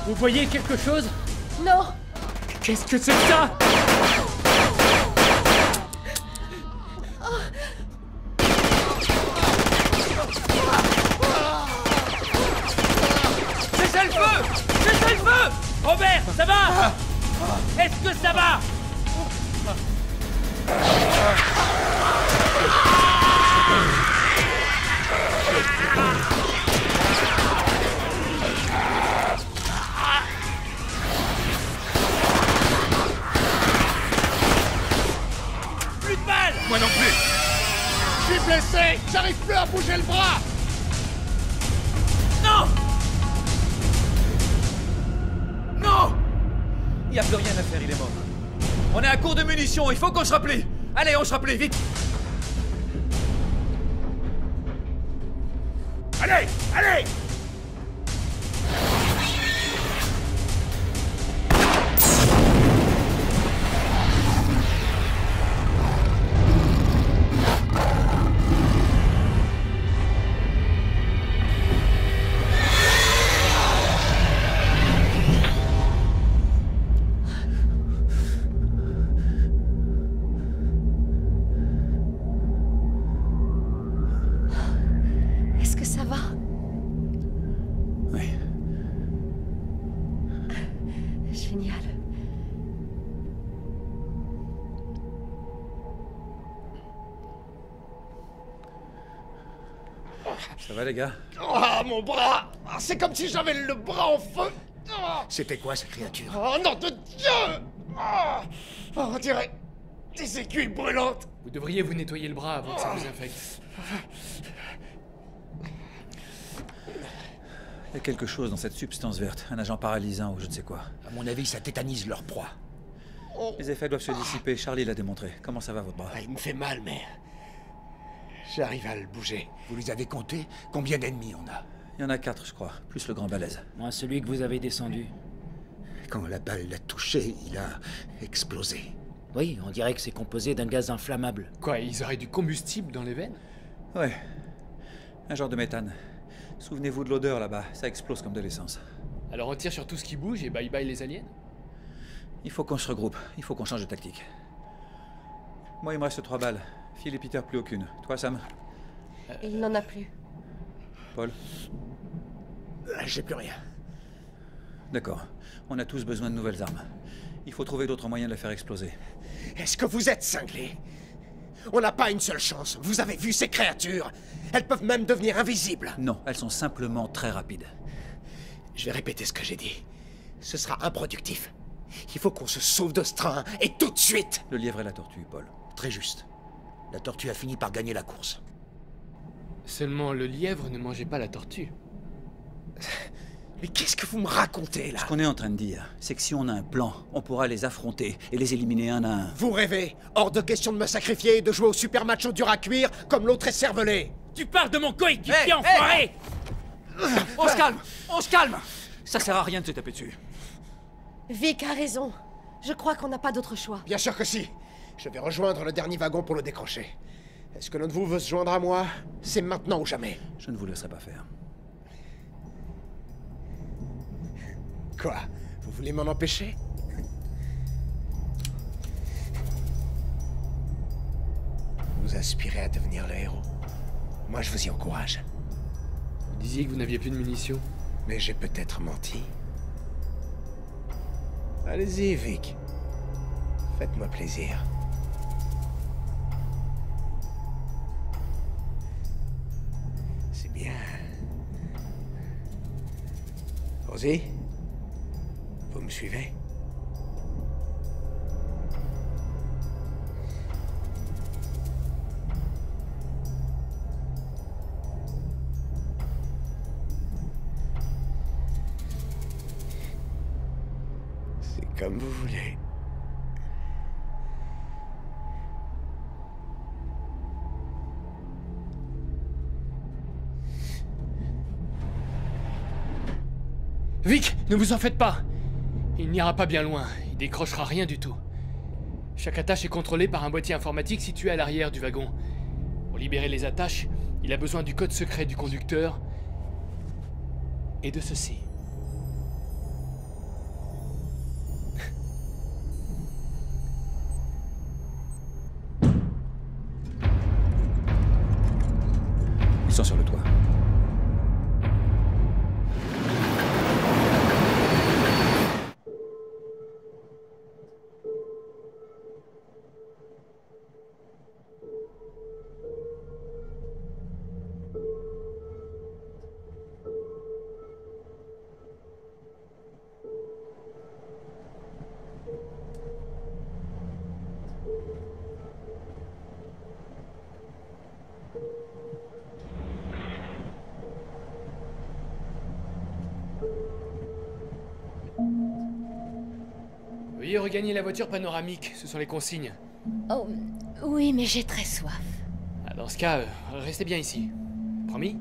Vous voyez quelque chose? Non! Qu'est-ce que c'est que ça? Cessez le feu! Cessez le feu! Robert, ça va? Est-ce que ça va? Plus de balles! Moi non plus. Je suis blessé. J'arrive plus à bouger le bras. Non! Non! Il n'y a plus rien à faire, il est mort. On est à court de munitions, il faut qu'on se replie. Allez, on se replie, vite! Allez, allez. Est-ce que ça va? Ça va, les gars? Ah, mon bras! C'est comme si j'avais le bras en feu! C'était quoi, cette créature? Oh, nom de Dieu! On dirait des aiguilles brûlantes! Vous devriez vous nettoyer le bras avant que ça vous infecte. Il y a quelque chose dans cette substance verte, un agent paralysant ou je ne sais quoi. À mon avis, ça tétanise leur proie. Les effets doivent se dissiper, Charlie l'a démontré. Comment ça va, votre bras? Il me fait mal, mais... j'arrive à le bouger. Vous les avez comptés? Combien d'ennemis on a? Il y en a 4, je crois, plus le grand balèze. Moi, celui que vous avez descendu. Quand la balle l'a touché, il a explosé. Oui, on dirait que c'est composé d'un gaz inflammable. Quoi, ils auraient du combustible dans les veines? Ouais. Un genre de méthane. Souvenez-vous de l'odeur là-bas, ça explose comme de l'essence. Alors on tire sur tout ce qui bouge et bye bye les aliens? Il faut qu'on se regroupe, il faut qu'on change de tactique. Moi, il me reste 3 balles. Phil et Peter, plus aucune. Toi, Sam? Il n'en a plus. Paul? J'ai plus rien. D'accord. On a tous besoin de nouvelles armes. Il faut trouver d'autres moyens de la faire exploser. Est-ce que vous êtes cinglés? On n'a pas une seule chance. Vous avez vu ces créatures? Elles peuvent même devenir invisibles. Non, elles sont simplement très rapides. Je vais répéter ce que j'ai dit. Ce sera improductif. Il faut qu'on se sauve de ce train, et tout de suite! Le lièvre et la tortue, Paul. Très juste. La tortue a fini par gagner la course. Seulement, le lièvre ne mangeait pas la tortue. Mais qu'est-ce que vous me racontez, là? Ce qu'on est en train de dire, c'est que si on a un plan, on pourra les affronter et les éliminer un à un. Vous rêvez? Hors de question de me sacrifier et de jouer au super macho dur à cuire comme l'autre est cervelé! Tu parles de mon coéquipier, enfoiré! On se calme! On se calme! Ça sert à rien de se taper dessus. Vic a raison. Je crois qu'on n'a pas d'autre choix. Bien sûr que si. Je vais rejoindre le dernier wagon pour le décrocher. Est-ce que l'un de vous veut se joindre à moi? C'est maintenant ou jamais. Je ne vous laisserai pas faire. Quoi? Vous voulez m'en empêcher? Vous aspirez à devenir le héros. Moi, je vous y encourage. Vous disiez que vous n'aviez plus de munitions. Mais j'ai peut-être menti. Allez-y, Vic. Faites-moi plaisir. C'est bien. Rosie? Vous me suivez? C'est comme vous voulez. Vic, ne vous en faites pas! Il n'ira pas bien loin, il décrochera rien du tout. Chaque attache est contrôlée par un boîtier informatique situé à l'arrière du wagon. Pour libérer les attaches, il a besoin du code secret du conducteur et de ceci. Ils sont sur le toit. Veuillez regagner la voiture panoramique, ce sont les consignes. Oh, oui, mais j'ai très soif. Ah, dans ce cas, restez bien ici. Promis?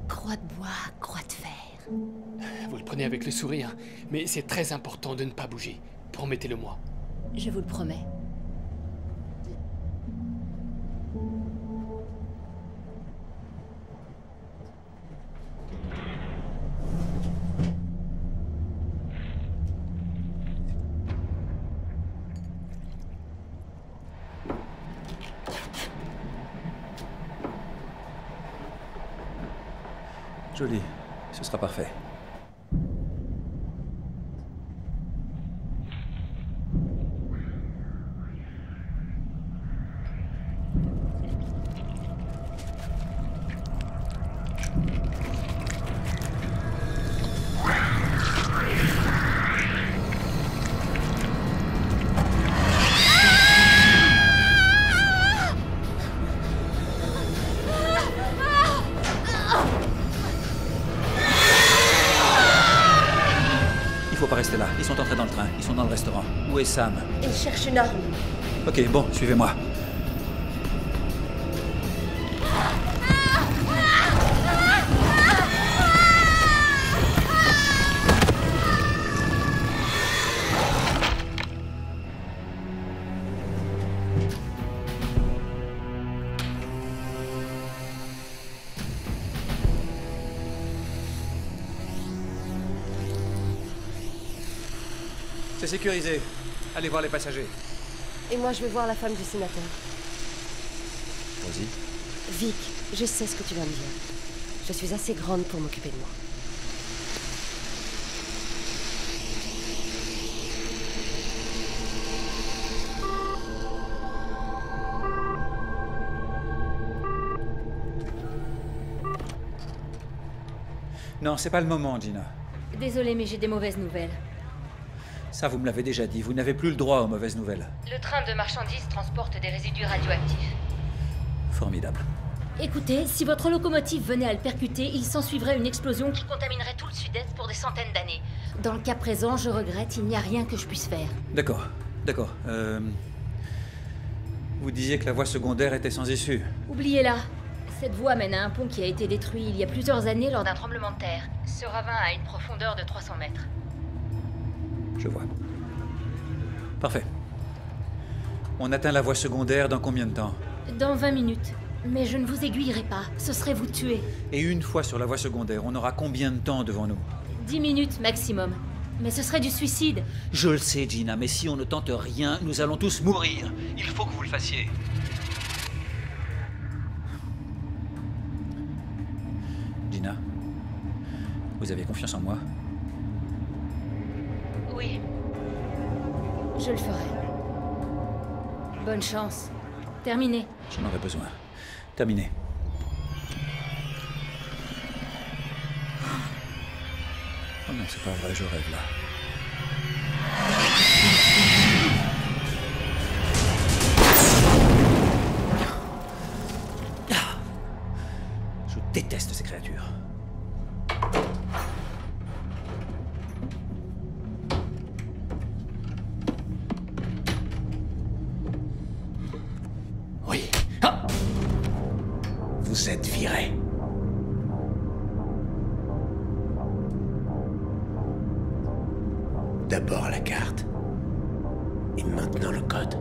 Croix de bois, croix de fer. Vous le prenez avec le sourire, mais c'est très important de ne pas bouger. Promettez-le-moi. Je vous le promets. Joli, ce sera parfait. Ils sont dans le restaurant. Où est Sam? Il cherche une arme. Ok, bon, suivez-moi. C'est sécurisé. Allez voir les passagers. Et moi, je vais voir la femme du sénateur. Vas-y. Vic, je sais ce que tu vas me dire. Je suis assez grande pour m'occuper de moi. Non, c'est pas le moment, Gina. Désolée, mais j'ai des mauvaises nouvelles. Ça, vous me l'avez déjà dit. Vous n'avez plus le droit aux mauvaises nouvelles. Le train de marchandises transporte des résidus radioactifs. Formidable. Écoutez, si votre locomotive venait à le percuter, il s'ensuivrait une explosion qui contaminerait tout le sud-est pour des centaines d'années. Dans le cas présent, je regrette, il n'y a rien que je puisse faire. D'accord, d'accord. Vous disiez que la voie secondaire était sans issue. Oubliez-la. Cette voie mène à un pont qui a été détruit il y a plusieurs années lors d'un tremblement de terre. Ce ravin a une profondeur de 300 mètres. Je vois. Parfait. On atteint la voie secondaire dans combien de temps? Dans 20 minutes. Mais je ne vous aiguillerai pas, ce serait vous tuer. Et une fois sur la voie secondaire, on aura combien de temps devant nous? 10 minutes maximum. Mais ce serait du suicide. Je le sais, Gina, mais si on ne tente rien, nous allons tous mourir. Il faut que vous le fassiez. Gina, vous avez confiance en moi? Oui. Je le ferai. Bonne chance. Terminé. J'en aurais besoin. Terminé. Oh non, c'est pas vrai, je rêve là. Je déteste ces créatures. Oui. Vous êtes viré. D'abord la carte. Et maintenant le code.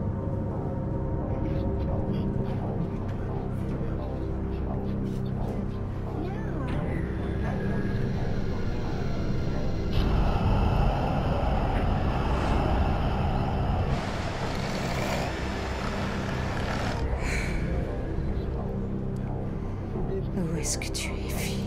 Où est-ce que tu es, fille?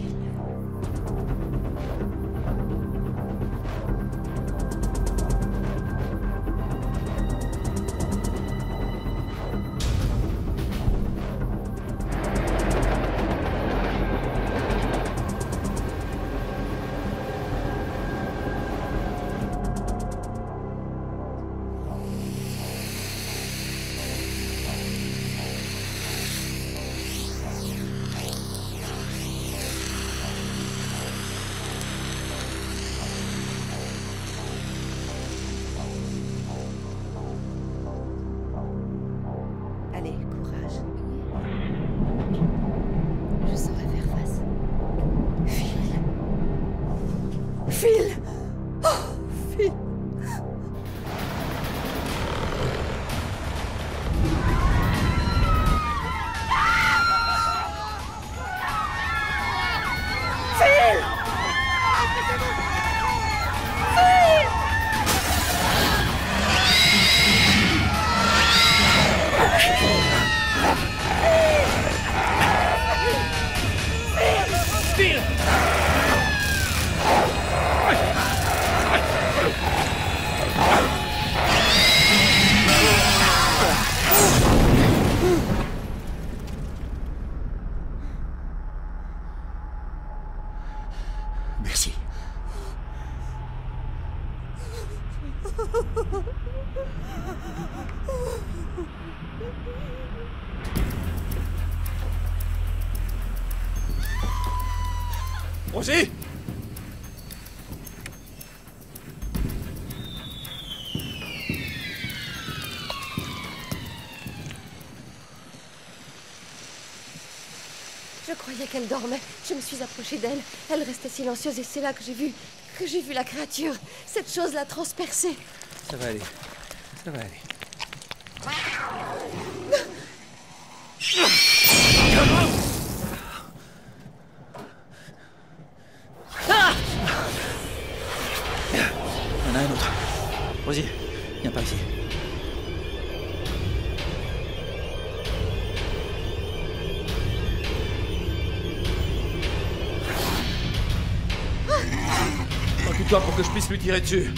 Allez, courage. Je saurai faire face. Phil. Phil! Oh, Phil! Phil! Phil! Merci. Rosie! croyais qu'elle dormait. Je me suis approchée d'elle. Elle restait silencieuse et c'est là que j'ai vu la créature. Cette chose l'a transpercée. Ça va aller. Ça va aller. Ah! Il y en a un autre. Rosie, viens par ici. Occupe-toi pour que je puisse lui tirer dessus.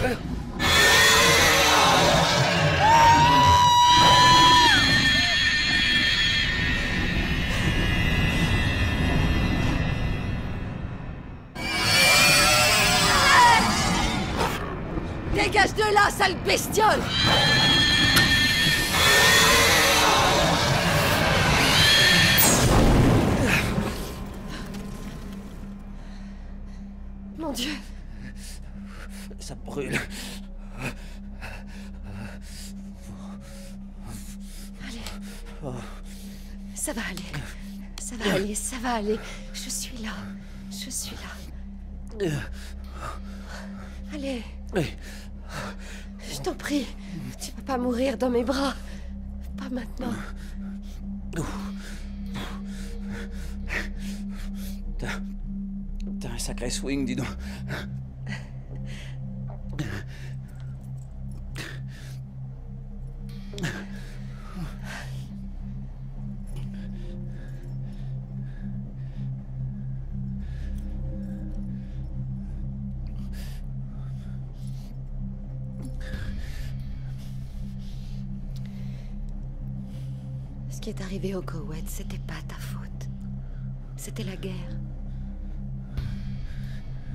Allez! Dégage de là, sale bestiole! Mon Dieu! Ça brûle. Allez. Ça va aller. Ça va aller, ça va aller. Je suis là. Je suis là. Allez. Oui. Je t'en prie. Tu vas pas mourir dans mes bras. Pas maintenant. T'as un sacré swing, dis donc. Ce qui est arrivé au Koweït, c'était pas ta faute. C'était la guerre.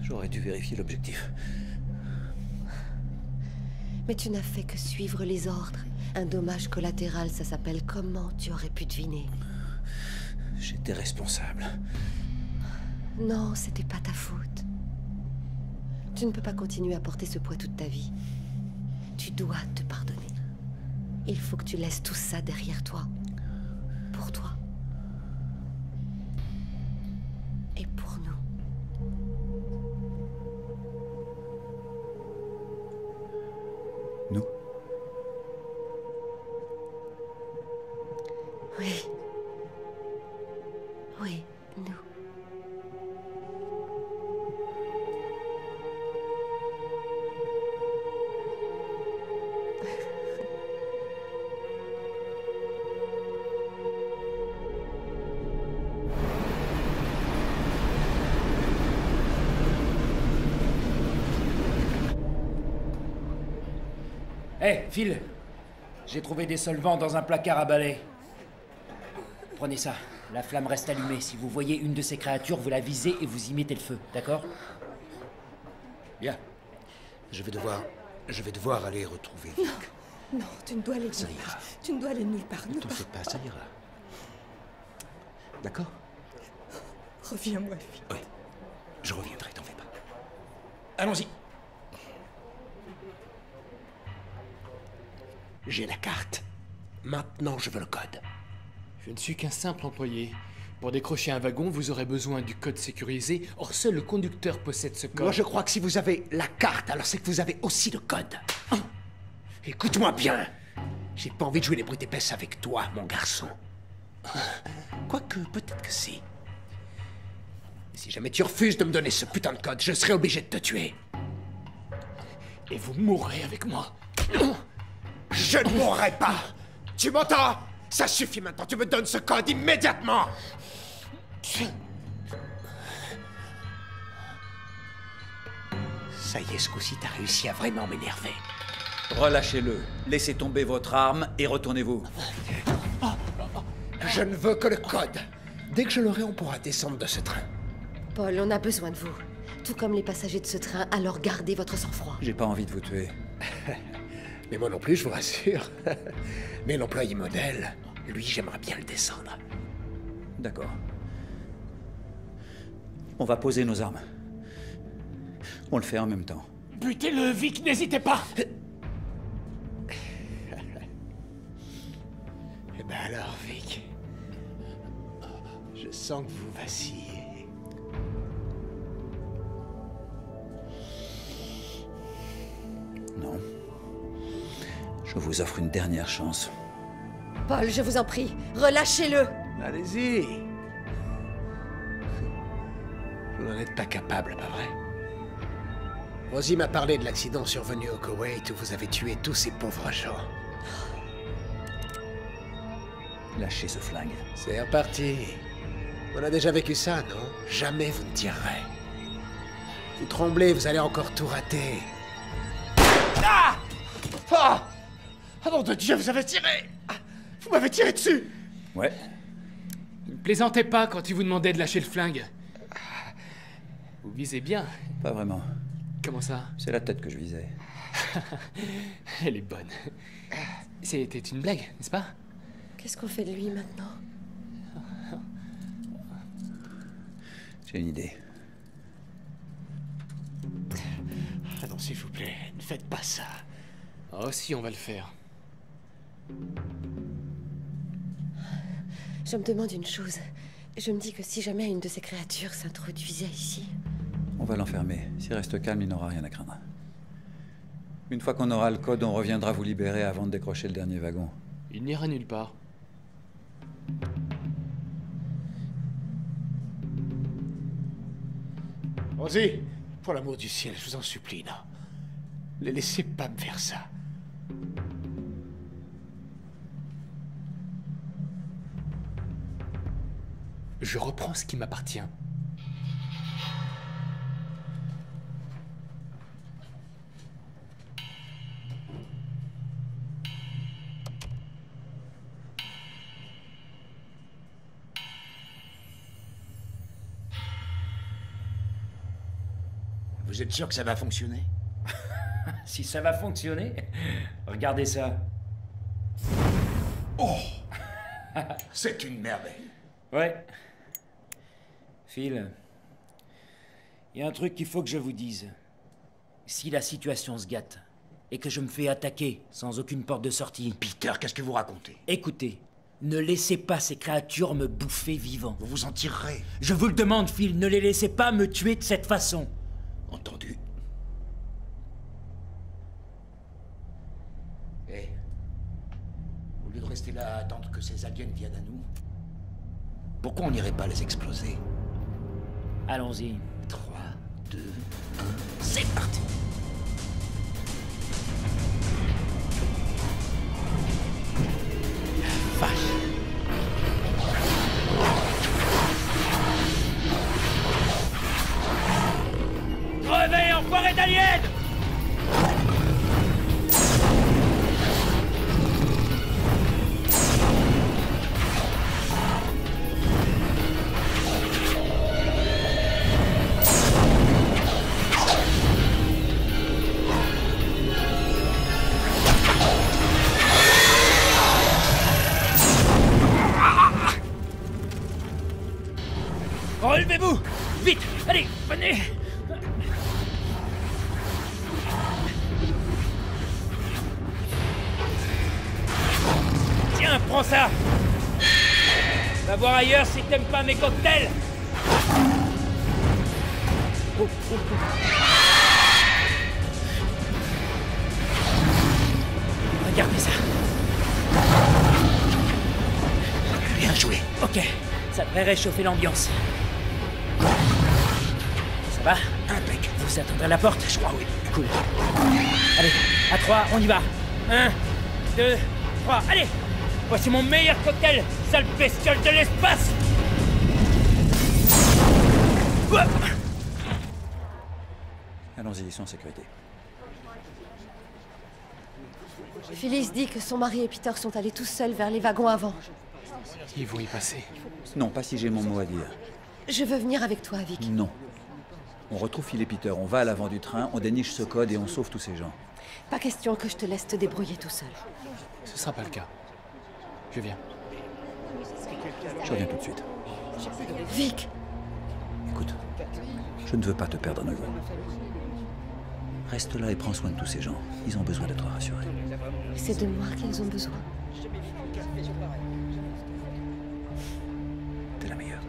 J'aurais dû vérifier l'objectif. Mais tu n'as fait que suivre les ordres. Un dommage collatéral, ça s'appelle comment tu aurais pu deviner. J'étais responsable. Non, c'était pas ta faute. Tu ne peux pas continuer à porter ce poids toute ta vie. Tu dois te pardonner. Il faut que tu laisses tout ça derrière toi. Pour toi. Et pour nous. Nous? Oui. Oui, nous. Hé, Phil, j'ai trouvé des solvants dans un placard à balai. Prenez ça. La flamme reste allumée. Si vous voyez une de ces créatures, vous la visez et vous y mettez le feu, d'accord? Bien. Je vais devoir aller retrouver Vic. Non, non, tu ne dois aller Ça nulle ira. part. Tu ne dois aller nulle part. Ne t'en fais pas, ça ira. D'accord? Reviens-moi, Vic. Oui. Je reviendrai, t'en fais pas. Allons-y. J'ai la carte. Maintenant, je veux le code. Je ne suis qu'un simple employé. Pour décrocher un wagon, vous aurez besoin du code sécurisé. Or, seul le conducteur possède ce code. Moi, je crois que si vous avez la carte, alors c'est que vous avez aussi le code. Écoute-moi bien. J'ai pas envie de jouer les bruits d'épaisse avec toi, mon garçon. Quoique, peut-être que si. Si jamais tu refuses de me donner ce putain de code, je serai obligé de te tuer. Et vous mourrez avec moi. Je ne mourrai pas. Tu m'entends? Ça suffit maintenant, tu me donnes ce code immédiatement. Ça y est, ce coup-ci, t'as réussi à vraiment m'énerver. Relâchez-le. Laissez tomber votre arme et retournez-vous. Je ne veux que le code. Dès que je l'aurai, on pourra descendre de ce train. Paul, on a besoin de vous. Tout comme les passagers de ce train, alors gardez votre sang-froid. J'ai pas envie de vous tuer. Mais moi non plus, je vous rassure. Mais l'employé modèle, lui, j'aimerais bien le descendre. D'accord. On va poser nos armes. On le fait en même temps. Butez-le, Vic, n'hésitez pas. Eh ben alors, Vic. Je sens que vous vacillez. Non. Je vous offre une dernière chance. Paul, je vous en prie, relâchez-le. Allez-y. Vous n'en êtes pas capable, pas vrai? Rosie m'a parlé de l'accident survenu au Koweït où vous avez tué tous ces pauvres gens. Lâchez ce flingue. C'est reparti. On a déjà vécu ça, non? Jamais vous ne tirerez. Vous tremblez, vous allez encore tout rater. Ah! Oh! Ah nom de Dieu, vous avez tiré! Vous m'avez tiré dessus! Ouais. Ne plaisantez pas quand il vous demandait de lâcher le flingue. Vous visez bien. Pas vraiment. Comment ça? C'est la tête que je visais. Elle est bonne. C'était une blague, n'est-ce pas? Qu'est-ce qu'on fait de lui maintenant? J'ai une idée. Ah non, s'il vous plaît, ne faites pas ça. Oh si, on va le faire. Je me demande une chose. Je me dis que si jamais une de ces créatures s'introduisait ici... On va l'enfermer. S'il reste calme, il n'aura rien à craindre. Une fois qu'on aura le code, on reviendra vous libérer avant de décrocher le dernier wagon. Il n'ira nulle part. Rosie, pour l'amour du ciel, je vous en supplie, non. Ne laissez pas me faire ça. Je reprends ce qui m'appartient. Vous êtes sûr que ça va fonctionner? Si ça va fonctionner, regardez ça. Oh! C'est une merveille. Ouais. Phil, il y a un truc qu'il faut que je vous dise. Si la situation se gâte, et que je me fais attaquer sans aucune porte de sortie... Peter, qu'est-ce que vous racontez? Écoutez, ne laissez pas ces créatures me bouffer vivant. Vous vous en tirerez. Je vous le demande, Phil, ne les laissez pas me tuer de cette façon. Entendu. Hé, au lieu de rester là à attendre que ces aliens viennent à nous, pourquoi on n'irait pas les exploser? Allons-y. 3, 2, 1, c'est parti! Vache! Crevez, enfoiré d'aliens! Relevez-vous! Vite! Allez, venez! Tiens, prends ça! Va voir ailleurs si t'aimes pas mes cocktails! Oh, oh, oh. Regardez ça! Bien joué! Ok, ça devrait réchauffer l'ambiance. Ça va? Impec. Vous attendrez à la porte? Je crois, oui. Cool. Allez, à 3, on y va. 1, 2, 3, allez! Voici mon meilleur cocktail, sale bestiole de l'espace! Allons-y, ils sont en sécurité. Phyllis dit que son mari et Peter sont allés tous seuls vers les wagons avant. Ils vont y passer. Non, pas si j'ai mon mot à dire. Je veux venir avec toi, Vic. Non. On retrouve Phil et Peter, on va à l'avant du train, on déniche ce code et on sauve tous ces gens. Pas question que je te laisse te débrouiller tout seul. Ce sera pas le cas. Je viens. Je reviens tout de suite. Vic! Écoute, je ne veux pas te perdre à nouveau. Reste là et prends soin de tous ces gens. Ils ont besoin d'être rassurés. C'est de moi qu'ils ont besoin. T'es la meilleure.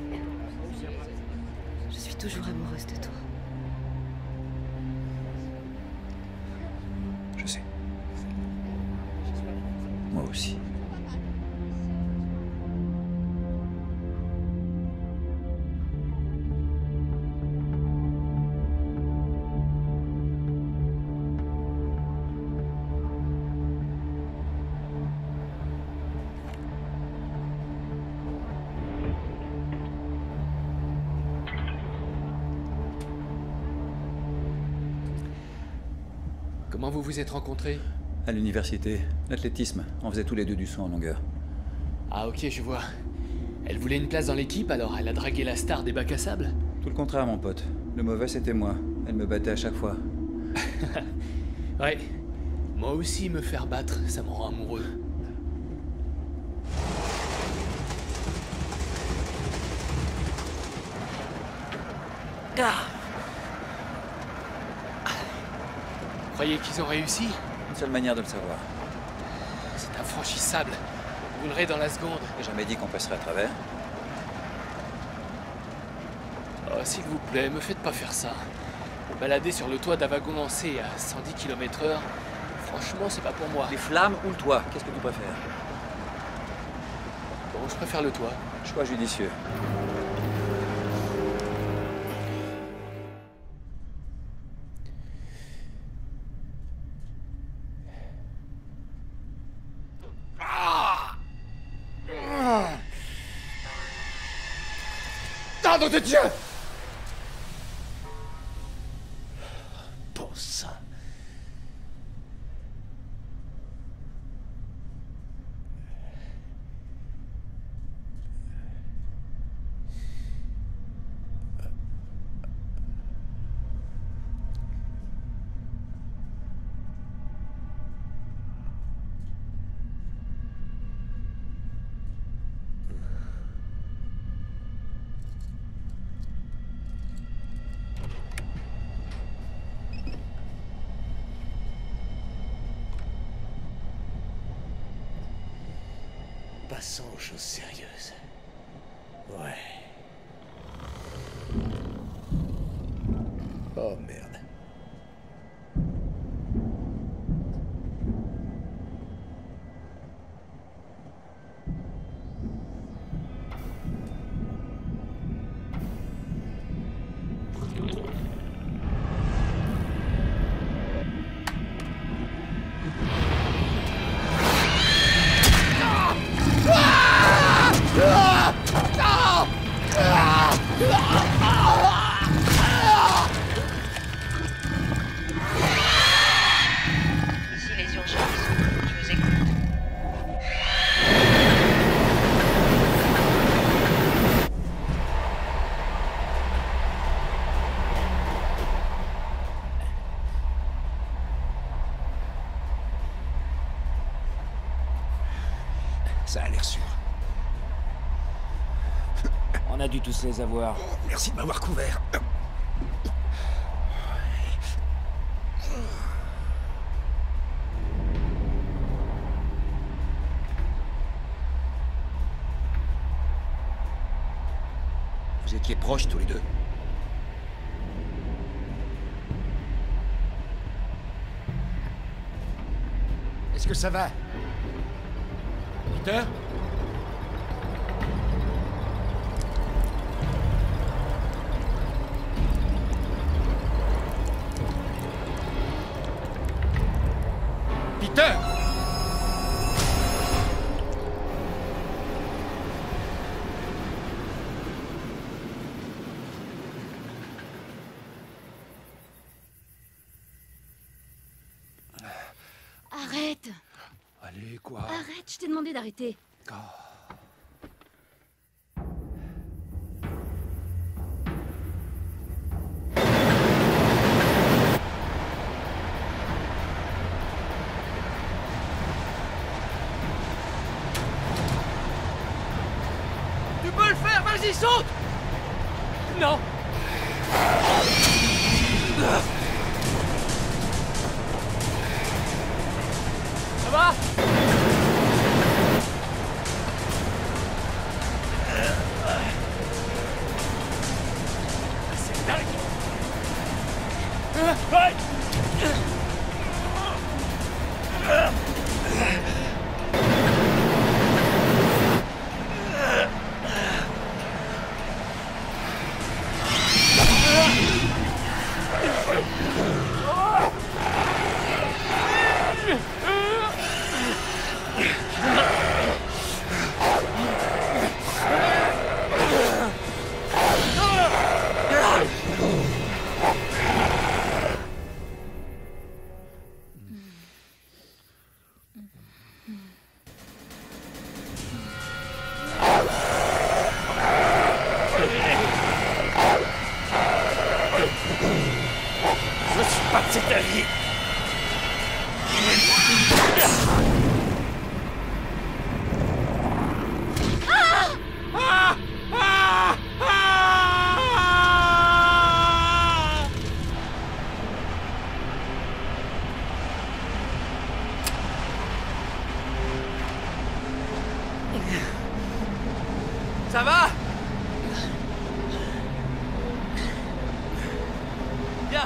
Je suis toujours amoureuse de toi. Je sais. Moi aussi. Comment vous vous êtes rencontrés? À l'université, l'athlétisme. On faisait tous les deux du saut en longueur. Ah ok, je vois. Elle voulait une place dans l'équipe, alors elle a dragué la star des bacs à sable? Tout le contraire, mon pote. Le mauvais, c'était moi. Elle me battait à chaque fois. Ouais. Moi aussi, me faire battre, ça me rend amoureux. Ah. Vous croyez qu'ils ont réussi? Une seule manière de le savoir. C'est infranchissable. Vous roulerez dans la seconde. J'ai jamais dit qu'on passerait à travers. Oh, s'il vous plaît, me faites pas faire ça. Me balader sur le toit d'un wagon lancé à 110 km/h, franchement, c'est pas pour moi. Les flammes ou le toit? Qu'est-ce que tu préfères? Bon, je préfère le toit. Choix judicieux. Nom de Dieu! Bon sang. Passons aux choses sérieuses. Ouais. Oh merde. Ici les urgences. Je vous écoute. Ça a l'air sûr. On a dû tous les avoir. Merci de m'avoir couvert. Vous étiez proches tous les deux. Est-ce que ça va? Peter? Peter! Arrête! Allez, quoi? Arrête, je t'ai demandé d'arrêter. Tu peux le faire, vas-y, saute! Non! va? C'est dingue! Ça va? Bien.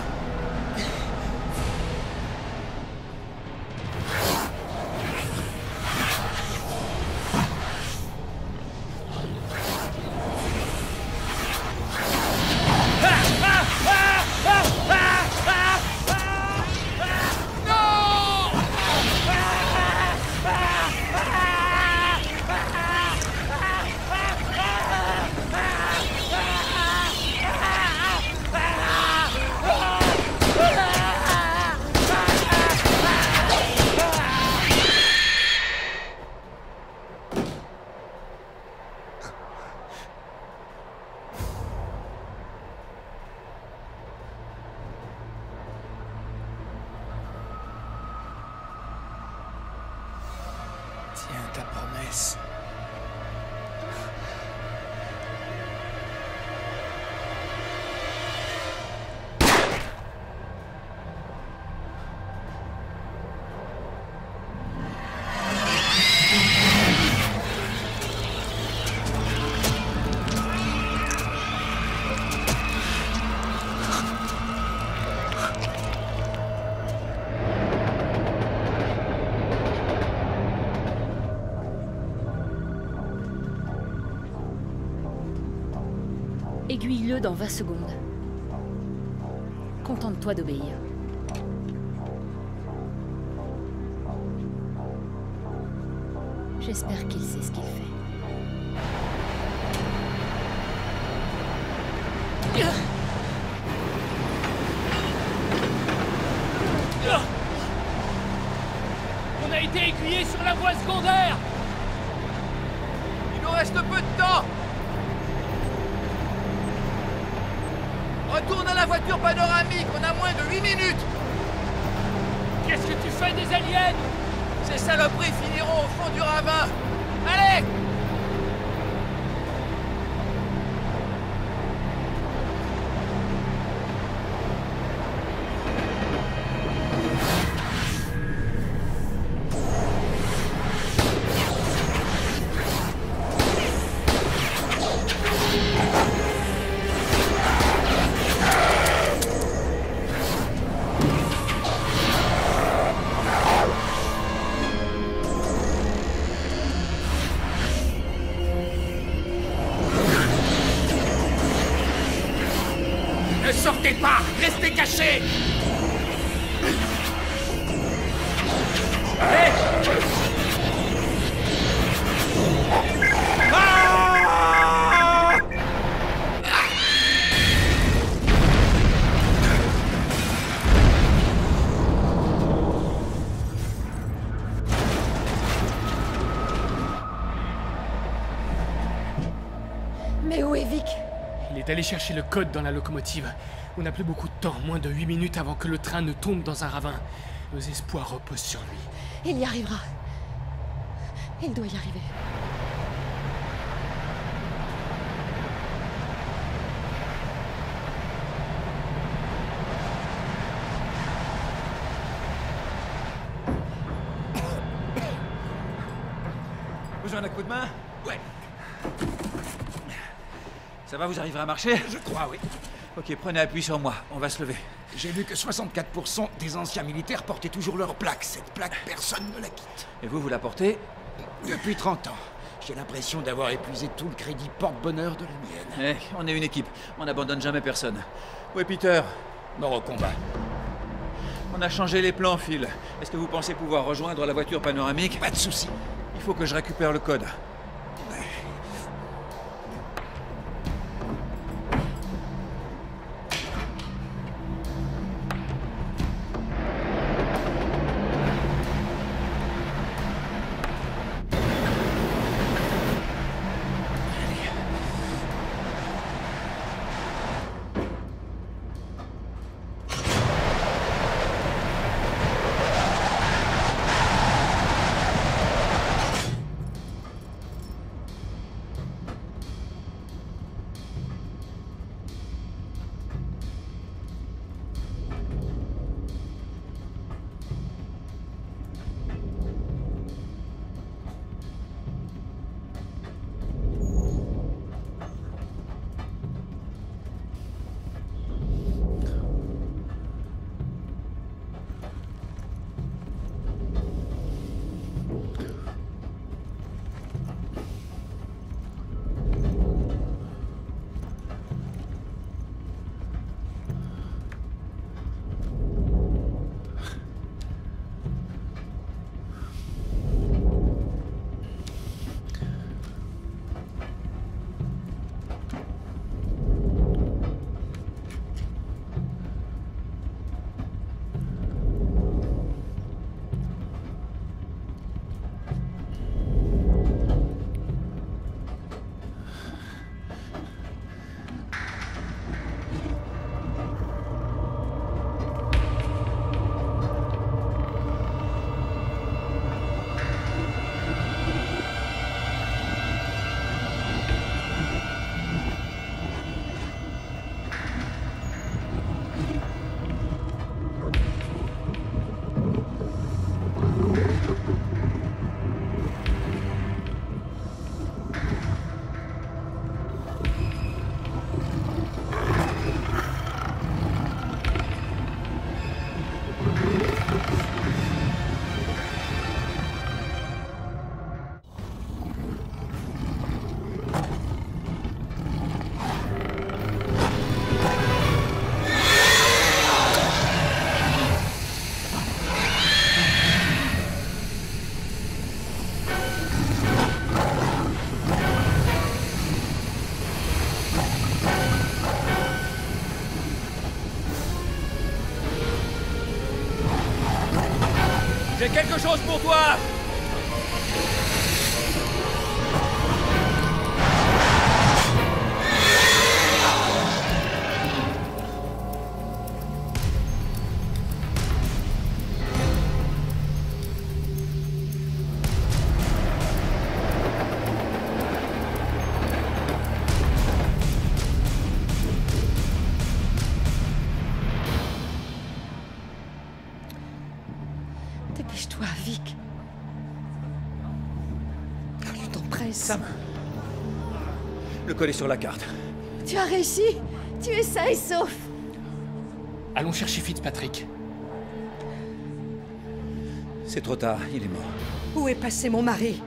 Tiens ta promesse. Aiguille-le dans 20 secondes. Contente-toi d'obéir. J'espère qu'il sait ce qu'il fait. On a été aiguillé sur la voie secondaire! Il nous reste peu de temps! Retourne à la voiture panoramique, on a moins de 8 minutes! Qu'est-ce que tu fais des aliens? Ces saloperies finiront au fond du ravin! Allez! Ne sortez pas! Restez cachés! Allez! Mais où est Vic? Il est allé chercher le code dans la locomotive. On n'a plus beaucoup de temps, moins de 8 minutes avant que le train ne tombe dans un ravin. Nos espoirs reposent sur lui. Il y arrivera. Il doit y arriver. besoin d'un coup de main? Ouais. Ça va, vous arriverez à marcher? Je crois, oui. Ok, prenez appui sur moi, on va se lever. J'ai vu que 64% des anciens militaires portaient toujours leur plaque. Cette plaque, personne ne la quitte. Et vous la portez? Depuis 30 ans. J'ai l'impression d'avoir épuisé tout le crédit porte-bonheur de la mienne. On est une équipe, on n'abandonne jamais personne. Où est Peter? Mort au combat. On a changé les plans, Phil. Est-ce que vous pensez pouvoir rejoindre la voiture panoramique? Pas de souci. Il faut que je récupère le code. J'ai quelque chose pour toi! Dépêche-toi, Vic. Le temps presse. Sam. Le code est sur la carte. Tu as réussi. Tu es sain et sauf. Allons chercher Fitzpatrick. C'est trop tard, il est mort. Où est passé mon mari?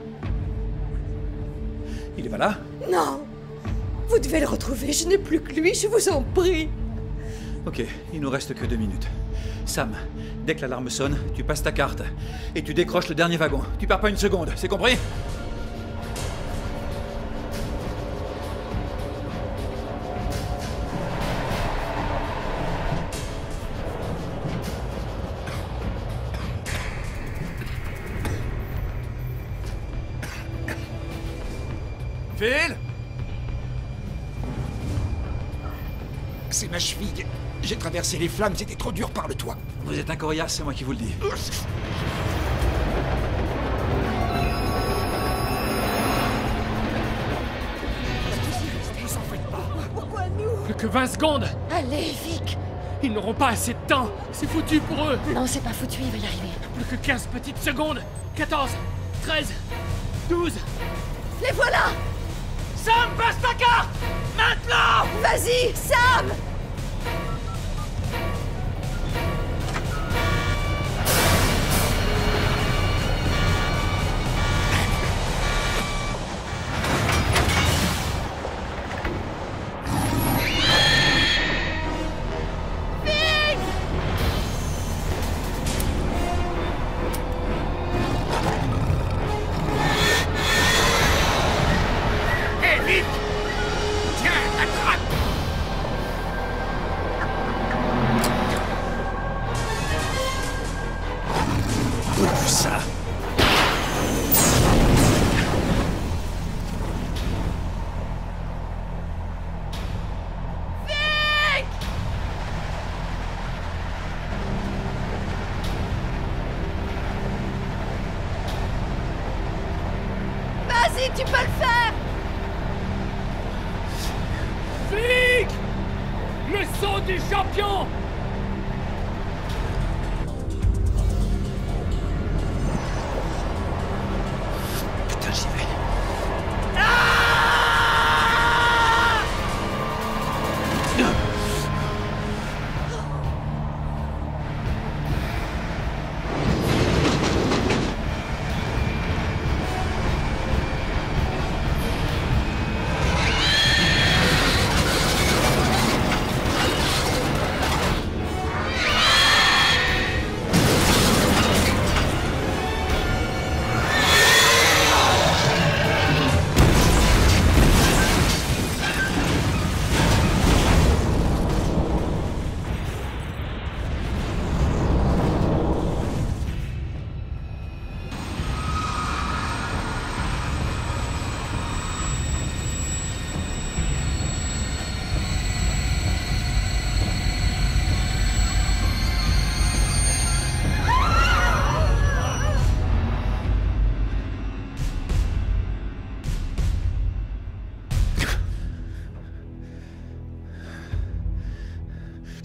Il est pas là? Non! Vous devez le retrouver, je n'ai plus que lui, je vous en prie. Ok, il nous reste que 2 minutes. Sam, dès que l'alarme sonne, tu passes ta carte et tu décroches le dernier wagon. Tu perds pas une seconde, c'est compris? Phil? C'est ma cheville. J'ai traversé les flammes, c'était trop dur par le toit. Vous êtes un coriace, c'est moi qui vous le dis. Ne s'en faites pas. Pourquoi nous? Plus que 20 secondes! Allez, Vic! Ils n'auront pas assez de temps! C'est foutu pour eux! Non, c'est pas foutu, il va y arriver. Plus que 15 petites secondes! 14, 13, 12, Les voilà! Sam, passe ta carte! Maintenant! Vas-y, Sam! Vas-y, tu peux le faire! Vic! Le saut du champion! Putain, j'y vais.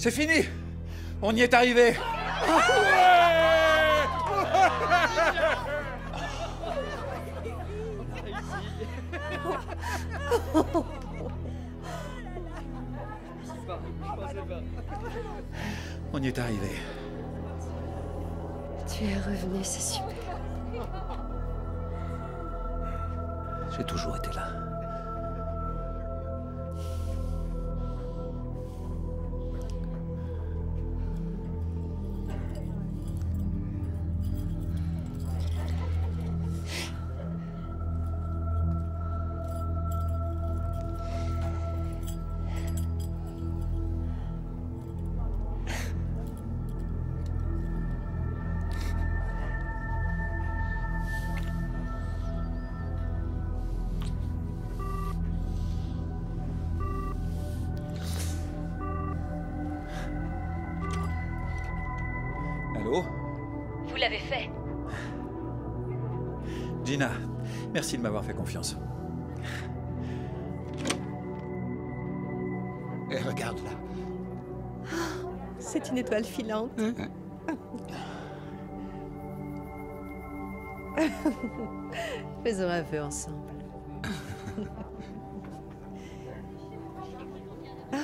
C'est fini! On y est arrivé! On y est arrivé. Tu es revenu, c'est super. J'ai toujours été là. Allô? Vous l'avez fait. Gina, merci de m'avoir fait confiance. Et regarde là. C'est une étoile filante. Faisons un peu ensemble. Ah,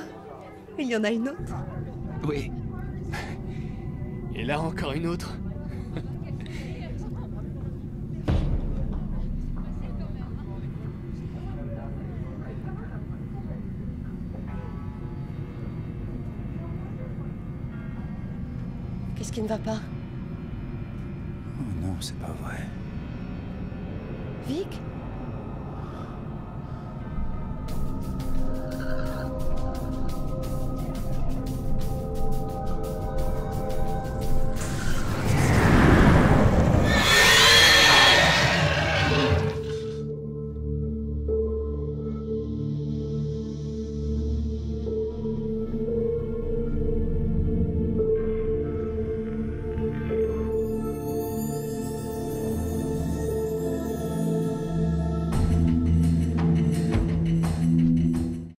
il y en a une autre? Oui. Et là, encore une autre. Qu'est-ce qui ne va pas? Oh non, c'est pas vrai. Vic?